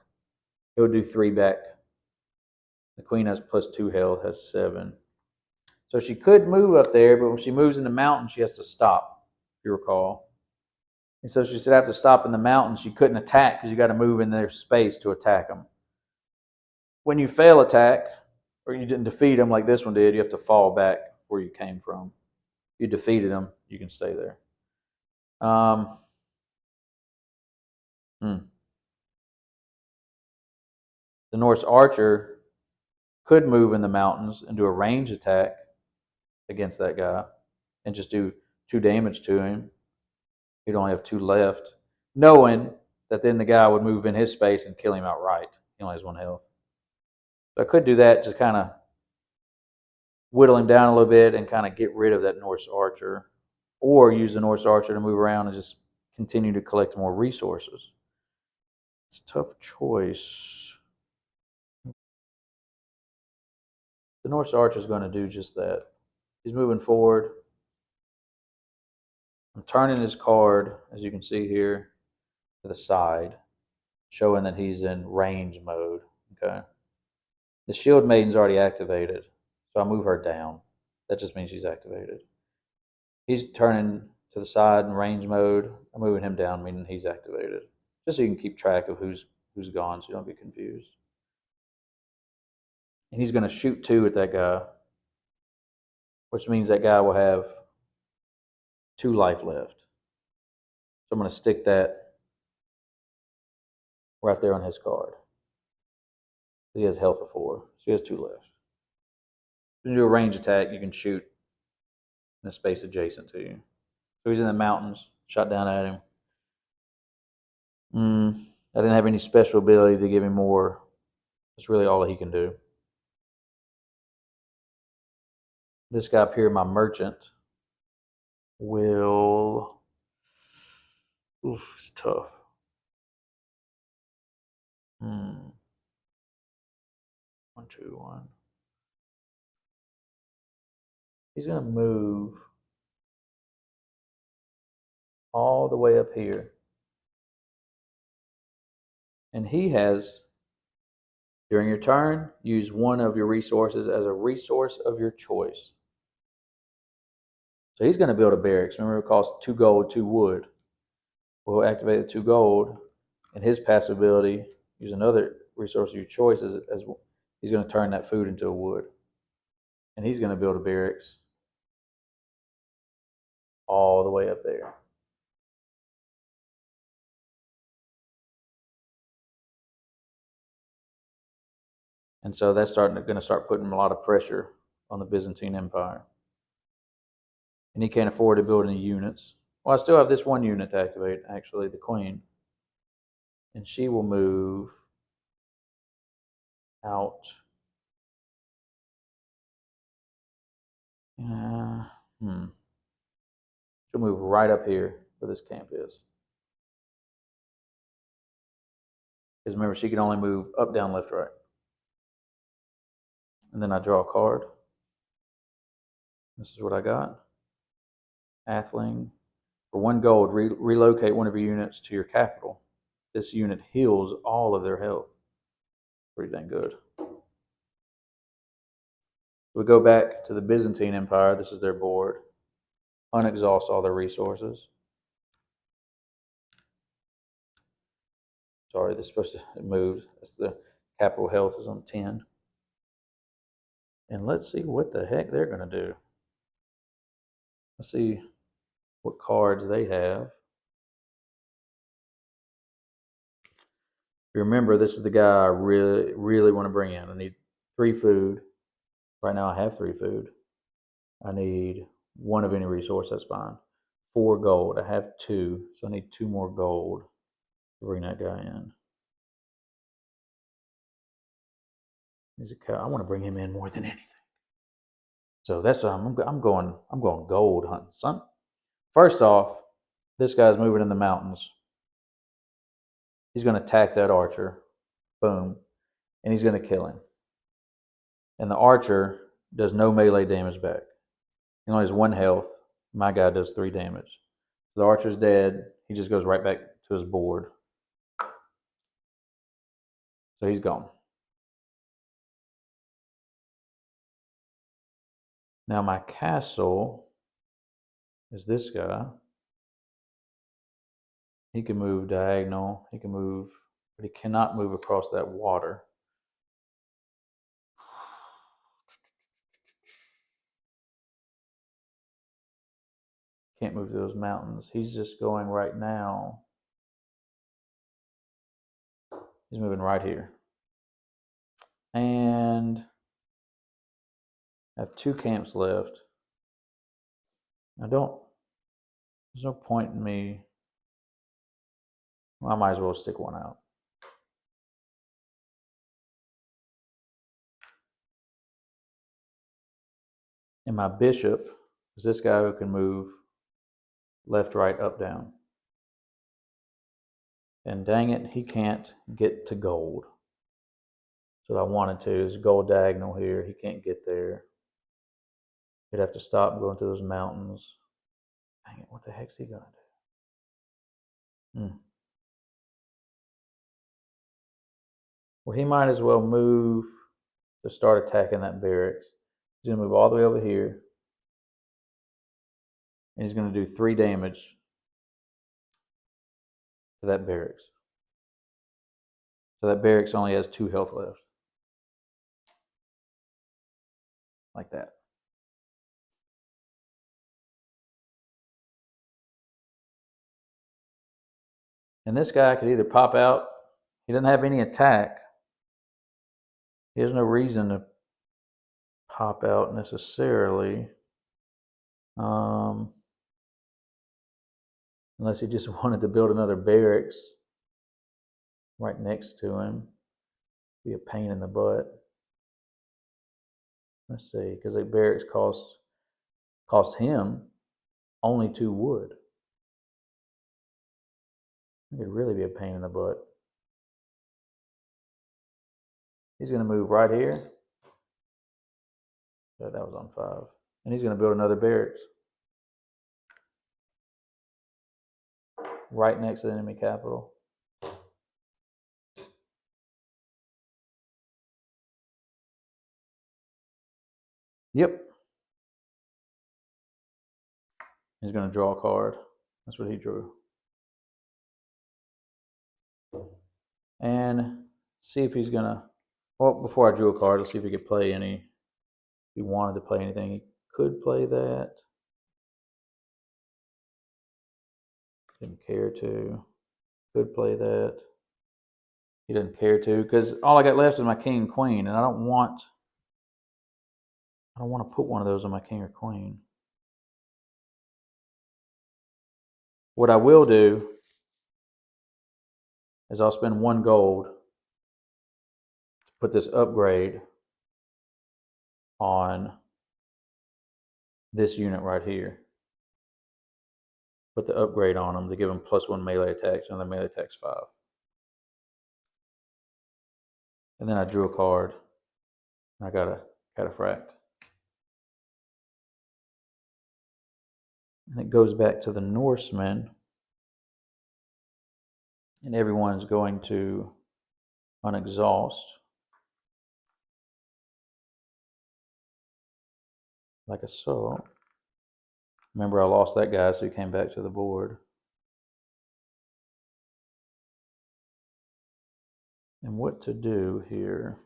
He would do 3 back. The queen has +2 health, has 7. So she could move up there, but when she moves in the mountain, she has to stop, if you recall. And so she said after stop in the mountain, she couldn't attack because you got to move in their space to attack them. When you fail attack, or you didn't defeat them like this one did, you have to fall back where you came from. If you defeated them, you can stay there. Um, The Norse archer could move in the mountains and do a range attack against that guy and just do 2 damage to him. He'd only have 2 left, knowing that then the guy would move in his space and kill him outright. He only has 1 health. So I could do that, just kind of whittle him down a little bit and kind of get rid of that Norse archer, or use the Norse archer to move around and just continue to collect more resources. It's a tough choice. The Norse archer is going to do just that. He's moving forward. I'm turning his card, as you can see here, to the side, showing that he's in range mode. Okay. The shield maiden's already activated, so I move her down. That just means she's activated. He's turning to the side in range mode. I'm moving him down, meaning he's activated. Just so you can keep track of who's gone, so you don't get confused. And he's going to shoot 2 at that guy, which means that guy will have 2 life left. So I'm going to stick that right there on his card. He has health of 4, so he has 2 left. When you do a range attack, you can shoot in a space adjacent to you. So he's in the mountains, shot down at him. I didn't have any special ability to give him more. That's really all he can do. This guy up here, my merchant, will. Oof, it's tough. 1, 2, 1. He's going to move all the way up here. And he has, during your turn, use 1 of your resources as a resource of your choice. So he's going to build a barracks. Remember, it costs 2 gold, 2 wood. We'll activate the 2 gold, and his passive ability, use another resource of your choice, as he's going to turn that food into a wood. And he's going to build a barracks all the way up there. And so that's going to start putting a lot of pressure on the Byzantine Empire. And he can't afford to build any units. Well, I still have this 1 unit to activate, actually, the Queen. And she will move out. She'll move right up here where this camp is. Because remember, she can only move up, down, left, right. And then I draw a card. This is what I got. Athling. For 1 gold, relocate one of your units to your capital. This unit heals all of their health. Pretty dang good. We go back to the Byzantine Empire. This is their board. Unexhaust all their resources. Sorry, this is supposed to, it moved. That's the capital health is on 10. And let's see what the heck they're going to do. Let's see what cards they have. Remember, this is the guy I really, really want to bring in. I need 3 food. Right now I have 3 food. I need 1 of any resource, that's fine. 4 gold, I have 2, so I need 2 more gold to bring that guy in. He's a cow. I want to bring him in more than anything. So that's what I'm going gold hunting, son. First off, this guy's moving in the mountains. He's going to attack that archer. Boom. And he's going to kill him. And the archer does no melee damage back. He only has 1 health. My guy does 3 damage. The archer's dead. He just goes right back to his board. So he's gone. Now my castle is this guy. He can move diagonal. He can move, but he cannot move across that water. Can't move those mountains. He's just going right now. He's moving right here. And I have 2 camps left. There's no point in me. Well, I might as well stick 1 out. And my bishop is this guy who can move left, right, up, down. And dang it, he can't get to gold. So what I wanted to is gold diagonal here. He can't get there. He'd have to stop and go into those mountains. Dang it, what the heck's he gonna do? Well, he might as well move to start attacking that barracks. He's gonna move all the way over here. And he's gonna do 3 damage to that barracks. So that barracks only has 2 health left. Like that. And this guy could either pop out. He doesn't have any attack. He has no reason to pop out necessarily. Unless he just wanted to build another barracks right next to him. Be a pain in the butt. Let's see, because the barracks cost him only 2 wood. It could really be a pain in the butt. He's going to move right here. That was on 5. And he's going to build another barracks. Right next to the enemy capital. Yep. He's going to draw a card. That's what he drew. And see if he's going to, well, before I drew a card, let's see if he could play any, if he wanted to play anything. He could play that. Didn't care to. Could play that. He doesn't care to, because all I got left is my king and queen, and I don't want to put one of those on my king or queen. What I will do is I'll spend 1 gold to put this upgrade on this unit right here. Put the upgrade on them to give them +1 melee attacks, and the melee attacks 5. And then I drew a card. I got a cataphract. And it goes back to the Norsemen. And everyone's going to unexhaust. Like so. Remember, I lost that guy, so he came back to the board. And what to do here?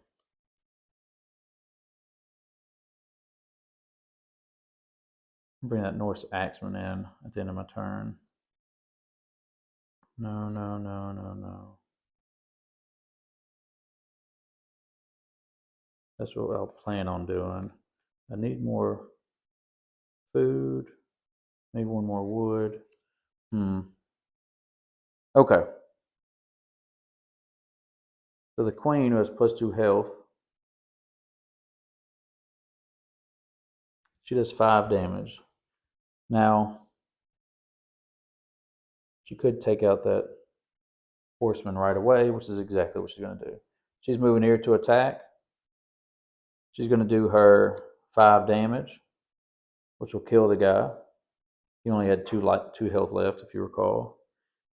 Bring that Norse Axeman in at the end of my turn. No, no, no, no, no. That's what I'll plan on doing. I need more food. Maybe one more wood. Okay. So the queen, who has +2 health, she does 5 damage. Now, she could take out that horseman right away, which is exactly what she's going to do. She's moving here to attack. She's going to do her 5 damage, which will kill the guy. He only had 2 health left, if you recall.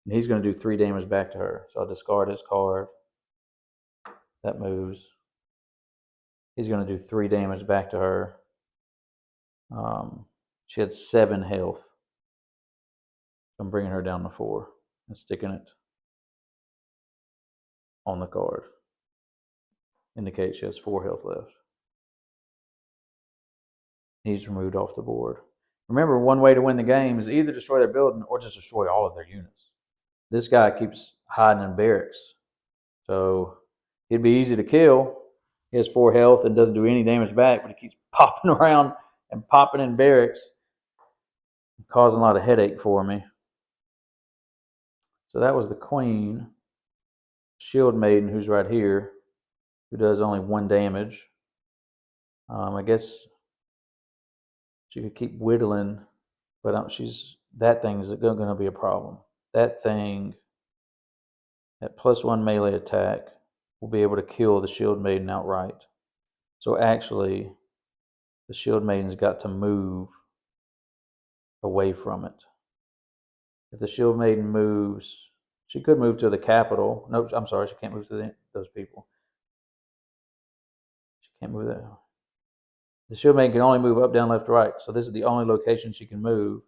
And he's going to do 3 damage back to her. So I'll discard his card. That moves. He's going to do 3 damage back to her. She had 7 health. I'm bringing her down to 4 and sticking it on the card. Indicates she has 4 health left. He's removed off the board. Remember, one way to win the game is either destroy their building or just destroy all of their units. This guy keeps hiding in barracks. So it'd be easy to kill. He has 4 health and doesn't do any damage back, but he keeps popping around and popping in barracks, causing a lot of headache for me. So that was the queen. Shield Maiden, who's right here, who does only 1 damage. I guess she could keep whittling, but that thing is going to be a problem. That thing, at +1 melee attack, will be able to kill the Shield Maiden outright. So actually, the Shield Maiden's got to move away from it. If the Shield Maiden moves, she could move to the capital. Nope, I'm sorry, she can't move to those people. She can't move that. The Shield Maiden can only move up, down, left, right. So this is the only location she can move.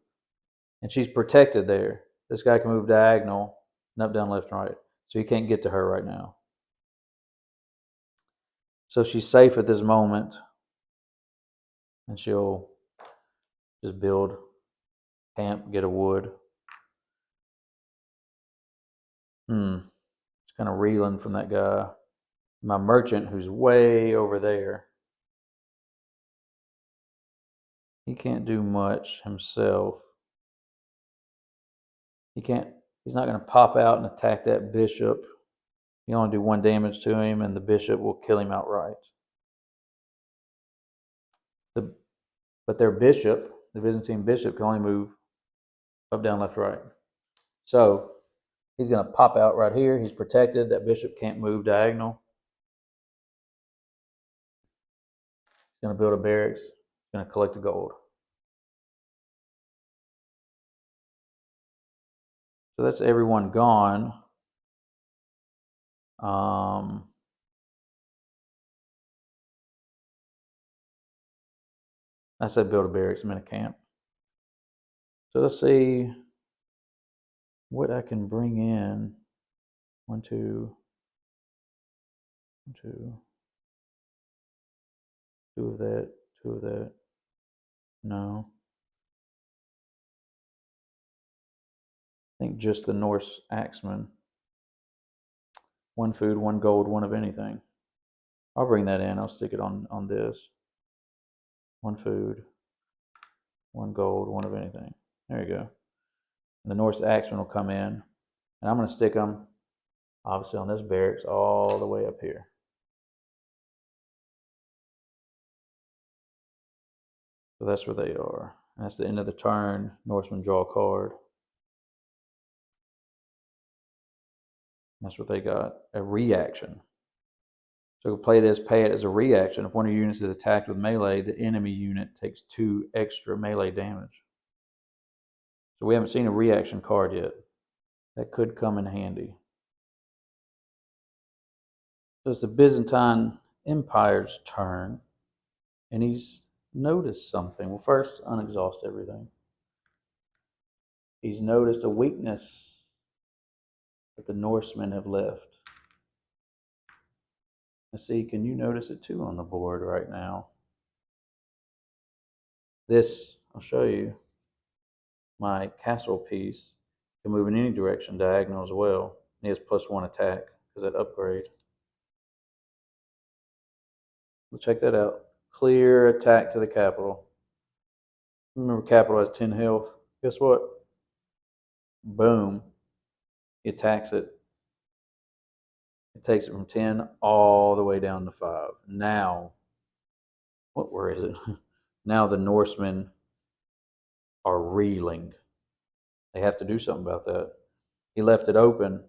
And she's protected there. This guy can move diagonal and up, down, left, and right. So he can't get to her right now. So she's safe at this moment. And she'll just build camp, get a wood. It's kind of reeling from that guy. My merchant, who's way over there, he can't do much himself. He's not going to pop out and attack that bishop. You only do 1 damage to him, and the bishop will kill him outright. But their bishop, the Byzantine bishop, can only move up, down, left, right. So he's going to pop out right here. He's protected. That bishop can't move diagonal. He's going to build a barracks. He's going to collect the gold. So that's everyone gone. I said build a barracks. I'm in a camp. So let's see what I can bring in. 1, 2, 1, 2. 2 of that, 2 of that. No. I think just the Norse Axeman. 1 food, 1 gold, 1 of anything. I'll bring that in. I'll stick it on this. 1 food, 1 gold, 1 of anything. There you go. And the Norse Axeman will come in. And I'm going to stick them, obviously, on this barracks all the way up here. So that's where they are. And that's the end of the turn. Norsemen draw a card. That's what they got, a reaction. So play this, pay it as a reaction. If one of your units is attacked with melee, the enemy unit takes 2 extra melee damage. So we haven't seen a reaction card yet. That could come in handy. So it's the Byzantine Empire's turn, and he's noticed something. Well, first, unexhaust everything. He's noticed a weakness that the Norsemen have left. Let's see, can you notice it too on the board right now? This, I'll show you, my castle piece can move in any direction, diagonal as well. He has +1 attack because that upgrade. Let's check that out. Clear attack to the capital. Remember, capital has 10 health. Guess what? Boom. He attacks it. It takes it from 10 all the way down to 5. Now, where is it? Now the Norsemen are reeling. They have to do something about that. He left it open.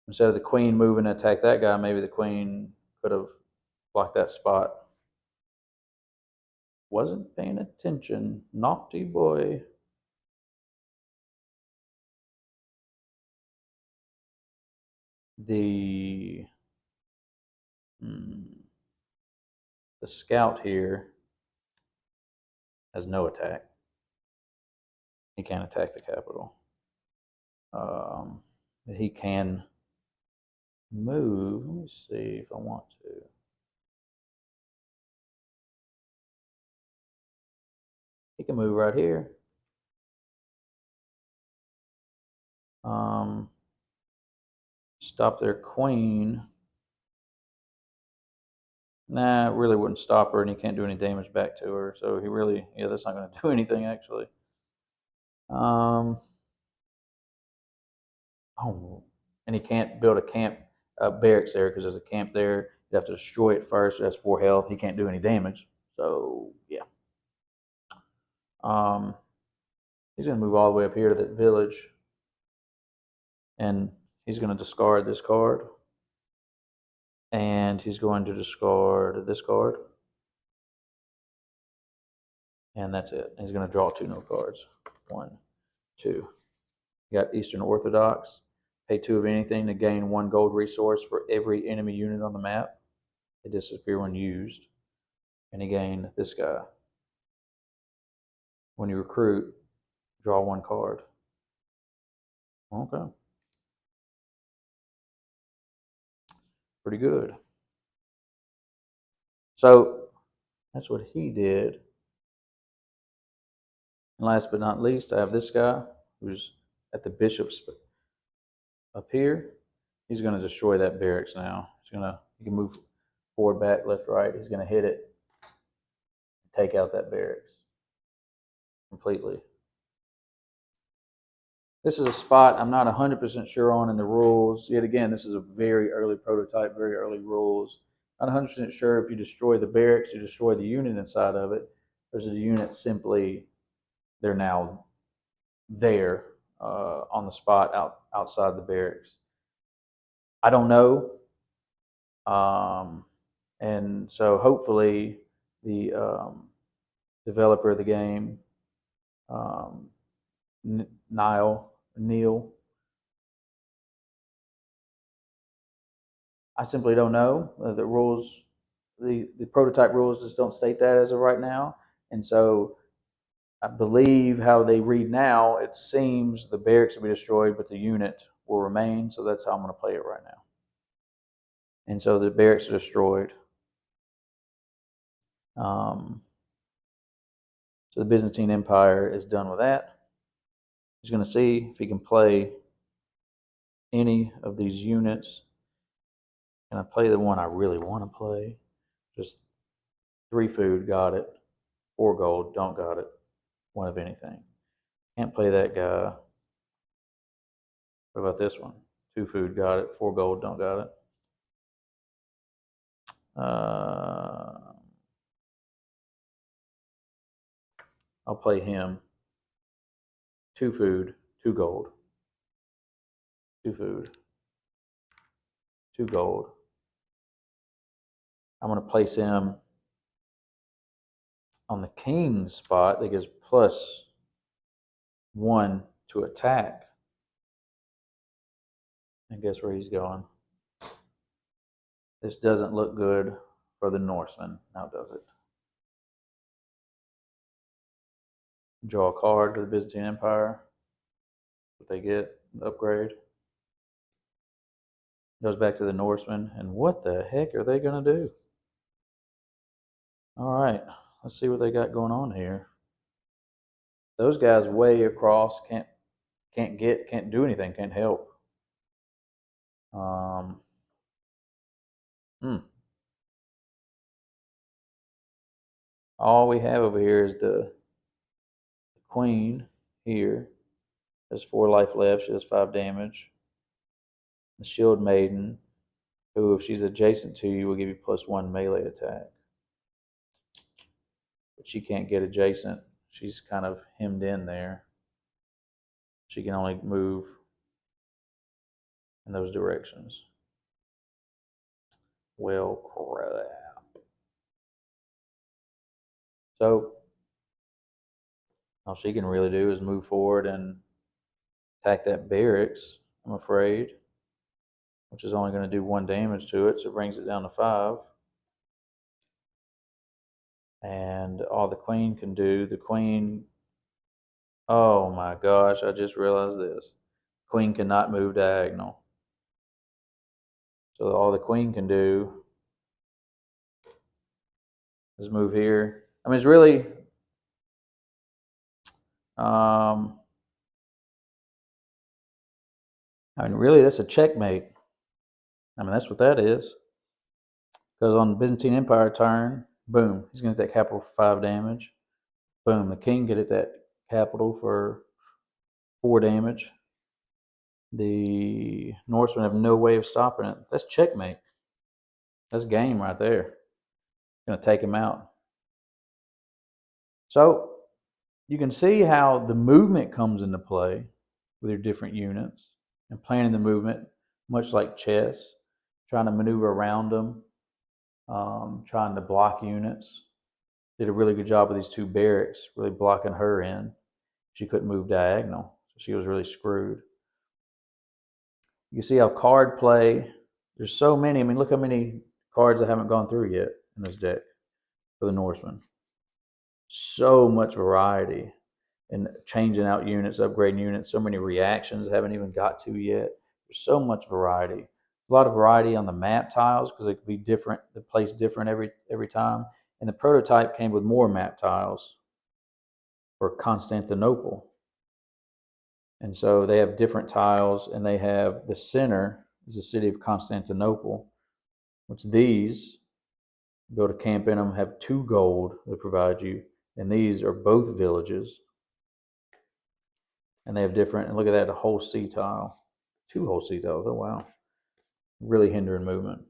Instead of the queen moving to attack that guy, maybe the queen could have blocked that spot. Wasn't paying attention. Naughty boy. The scout here has no attack. He can't attack the capital. He can move. Let me see if I want to. He can move right here. Stop their queen. Nah, it really wouldn't stop her, and he can't do any damage back to her. So he really, yeah, that's not going to do anything actually. Oh, and he can't build a camp, barracks there because there's a camp there. You have to destroy it first. It has 4 health. He can't do any damage. So yeah. He's going to move all the way up here to that village, and he's going to discard this card, and he's going to discard this card, and that's it. He's going to draw 2 no cards. 1, 2. You got Eastern Orthodox. Pay 2 of anything to gain 1 gold resource for every enemy unit on the map. They disappear when used. And he gained this guy. When you recruit, draw 1 card. Okay. Pretty good. So that's what he did. And last but not least, I have this guy who's at the bishop's up here. He's going to destroy that barracks now. He can move forward, back, left, right. He's going to hit it, take out that barracks completely. This is a spot I'm not 100% sure on in the rules. Yet again, this is a very early prototype, very early rules. Not 100% sure if you destroy the barracks, you destroy the unit inside of it, or is it a unit simply they're now there on the spot outside the barracks? I don't know. And so hopefully the developer of the game, Neil, I simply don't know. The rules, the prototype rules just don't state that as of right now. And so I believe how they read now, it seems the barracks will be destroyed, but the unit will remain. So that's how I'm going to play it right now. And so the barracks are destroyed. So the Byzantine Empire is done with that. He's going to see if he can play any of these units. Can I play the one I really want to play? Just 3 food, got it. 4 gold, don't got it. 1 of anything. Can't play that guy. What about this one? 2 food, got it. 4 gold, don't got it. I'll play him. 2 food, 2 gold. 2 food, 2 gold. I'm going to place him on the king spot that gives +1 to attack. And guess where he's going? This doesn't look good for the Norseman, now does it? Draw a card for the Byzantine Empire. What they get, the upgrade. Goes back to the Norseman, and what the heck are they going to do? All right, let's see what they got going on here. Those guys way across can't do anything, can't help. All we have over here is the queen here. Has 4 life left. She does 5 damage. The shield maiden, who if she's adjacent to you will give you +1 melee attack. But she can't get adjacent. She's kind of hemmed in there. She can only move in those directions. Well, crap. So all she can really do is move forward and attack that barracks, I'm afraid, which is only going to do 1 damage to it, so it brings it down to 5. And all the queen can do, the queen, oh my gosh, I just realized this. Queen cannot move diagonal. So all the queen can do is move here. I mean, it's really, really that's a checkmate. I mean, that's what that is. Because on the Byzantine Empire turn, boom, he's going to get that capital for 5 damage. Boom, the king get at that capital for 4 damage. The Norsemen have no way of stopping it. That's checkmate. That's game right there. Going to take him out. So you can see how the movement comes into play with your different units and planning the movement, much like chess, trying to maneuver around them, trying to block units. Did a really good job with these 2 barracks, really blocking her in. She couldn't move diagonal, so she was really screwed. You see how card play, there's so many. I mean, look how many cards I haven't gone through yet in this deck for the Norseman. So much variety and changing out units, upgrading units, so many reactions I haven't even got to yet. There's so much variety. A lot of variety on the map tiles because they could be different, the place different every time. And the prototype came with more map tiles for Constantinople. And so they have different tiles, and they have the center is the city of Constantinople, which these, go to camp in them, have 2 gold they provide you, and these are both villages. And they have different, and look at that, a whole sea tile. 2 whole sea tiles, oh wow. Really hindering movement.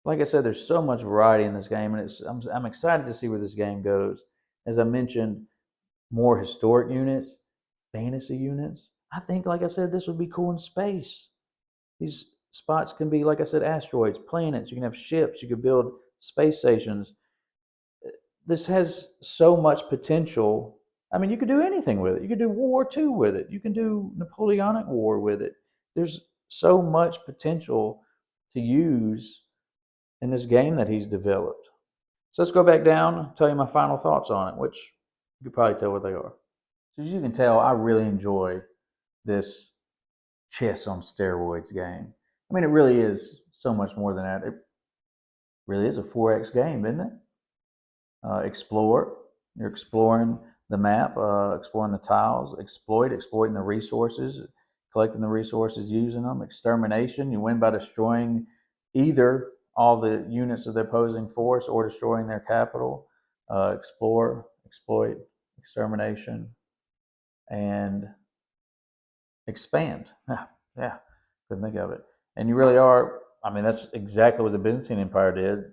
Like I said, there's so much variety in this game, and I'm excited to see where this game goes. As I mentioned, more historic units, fantasy units. I think, like I said, this would be cool in space. These spots can be, like I said, asteroids, planets. You can have ships. You can build space stations. This has so much potential. I mean, you could do anything with it. You could do World War II with it. You can do Napoleonic War with it. There's so much potential to use in this game that he's developed. So let's go back down and tell you my final thoughts on it, which you can probably tell what they are. So as you can tell, I really enjoy this chess on steroids game. I mean, it really is so much more than that. It really is a 4X game, isn't it? Explore. You're exploring the map, exploring the tiles, exploiting the resources, collecting the resources, using them. Extermination. You win by destroying either all the units of the opposing force or destroying their capital. Explore, exploit, extermination, and expand. Yeah, couldn't think of it. And you really are, I mean, that's exactly what the Byzantine Empire did.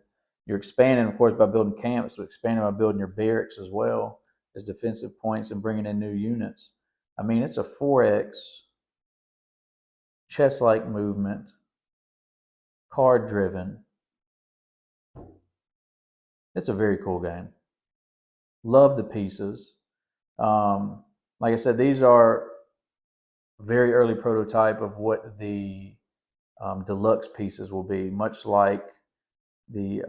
You're expanding, of course, by building camps, but expanding by building your barracks as well as defensive points and bringing in new units. I mean, it's a 4X chess-like movement card driven. It's a very cool game. Love the pieces. Like I said, these are very early prototype of what the deluxe pieces will be, much like the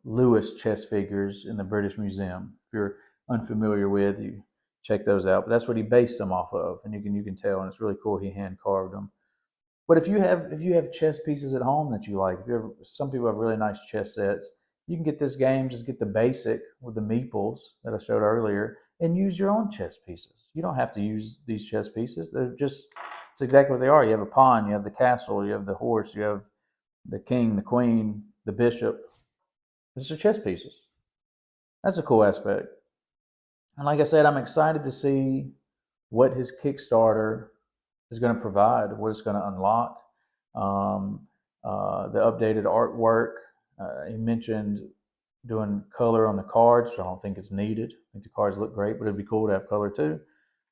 Lewis chess figures in the British Museum. If you're unfamiliar with, you check those out. But that's what he based them off of, and you can tell, and it's really cool. He hand carved them. But if you have chess pieces at home that you like, some people have really nice chess sets. You can get this game, just get the basic with the meeples that I showed earlier, and use your own chess pieces. You don't have to use these chess pieces. It's exactly what they are. You have a pawn, you have the castle, you have the horse, you have the king, the queen, the bishop. These are chess pieces. That's a cool aspect. And like I said, I'm excited to see what his Kickstarter is going to provide, what it's going to unlock. The updated artwork. He mentioned doing color on the cards, so I don't think it's needed. I think the cards look great, but it'd be cool to have color too.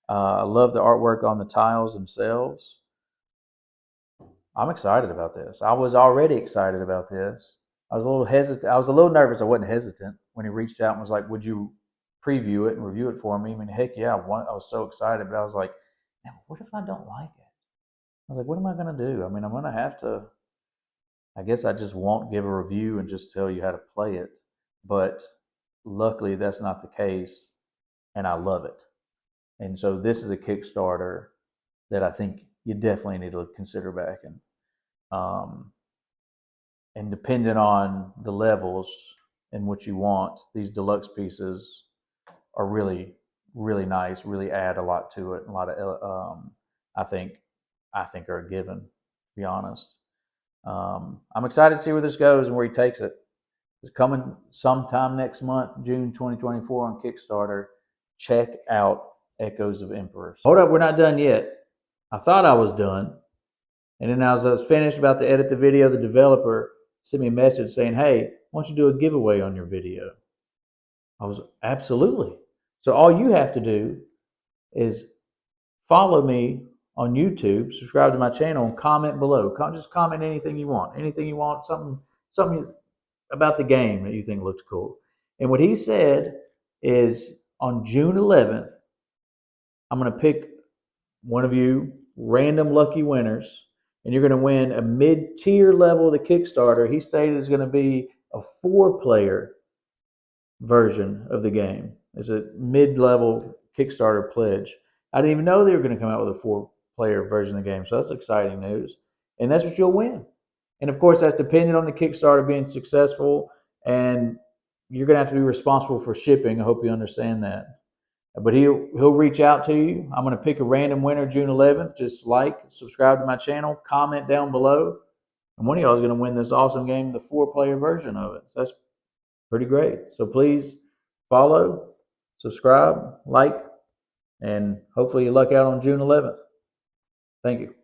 I love the artwork on the tiles themselves. I'm excited about this. I was already excited about this. I was a little hesitant. I was a little nervous. I wasn't hesitant when he reached out and was like, "Would you preview it and review it for me?" I mean, heck yeah, I was so excited, but I was like, "Man, what if I don't like it?" I was like, "What am I going to do? I mean, I'm going to have to. I guess I just won't give a review and just tell you how to play it." But luckily, that's not the case, and I love it. And so this is a Kickstarter that I think you definitely need to consider backing. Um, and depending on the levels and what you want, these deluxe pieces are really, really nice. Really add a lot to it. A lot of, I think, are a given. To be honest, I'm excited to see where this goes and where he takes it. It's coming sometime next month, June 2024 on Kickstarter. Check out Echoes of Emperors. Hold up, we're not done yet. I thought I was done. And then as I was finished about to edit the video, the developer sent me a message saying, "Hey, why don't you do a giveaway on your video?" I was absolutely. So all you have to do is follow me on YouTube, subscribe to my channel, and comment below. Just comment anything you want. Anything you want, something about the game that you think looks cool. And what he said is on June 11th, I'm going to pick one of you random lucky winners, and you're going to win a mid-tier level of the Kickstarter. He stated it's going to be a 4-player version of the game. It's a mid-level Kickstarter pledge. I didn't even know they were going to come out with a 4-player version of the game, so that's exciting news. And that's what you'll win. And of course, that's dependent on the Kickstarter being successful, and you're going to have to be responsible for shipping. I hope you understand that. But he'll reach out to you. I'm going to pick a random winner June 11th. Just like, subscribe to my channel, comment down below, and one of y'all is going to win this awesome game, the 4-player version of it. So that's pretty great. So please follow, subscribe, like, and hopefully you luck out on June 11th. Thank you.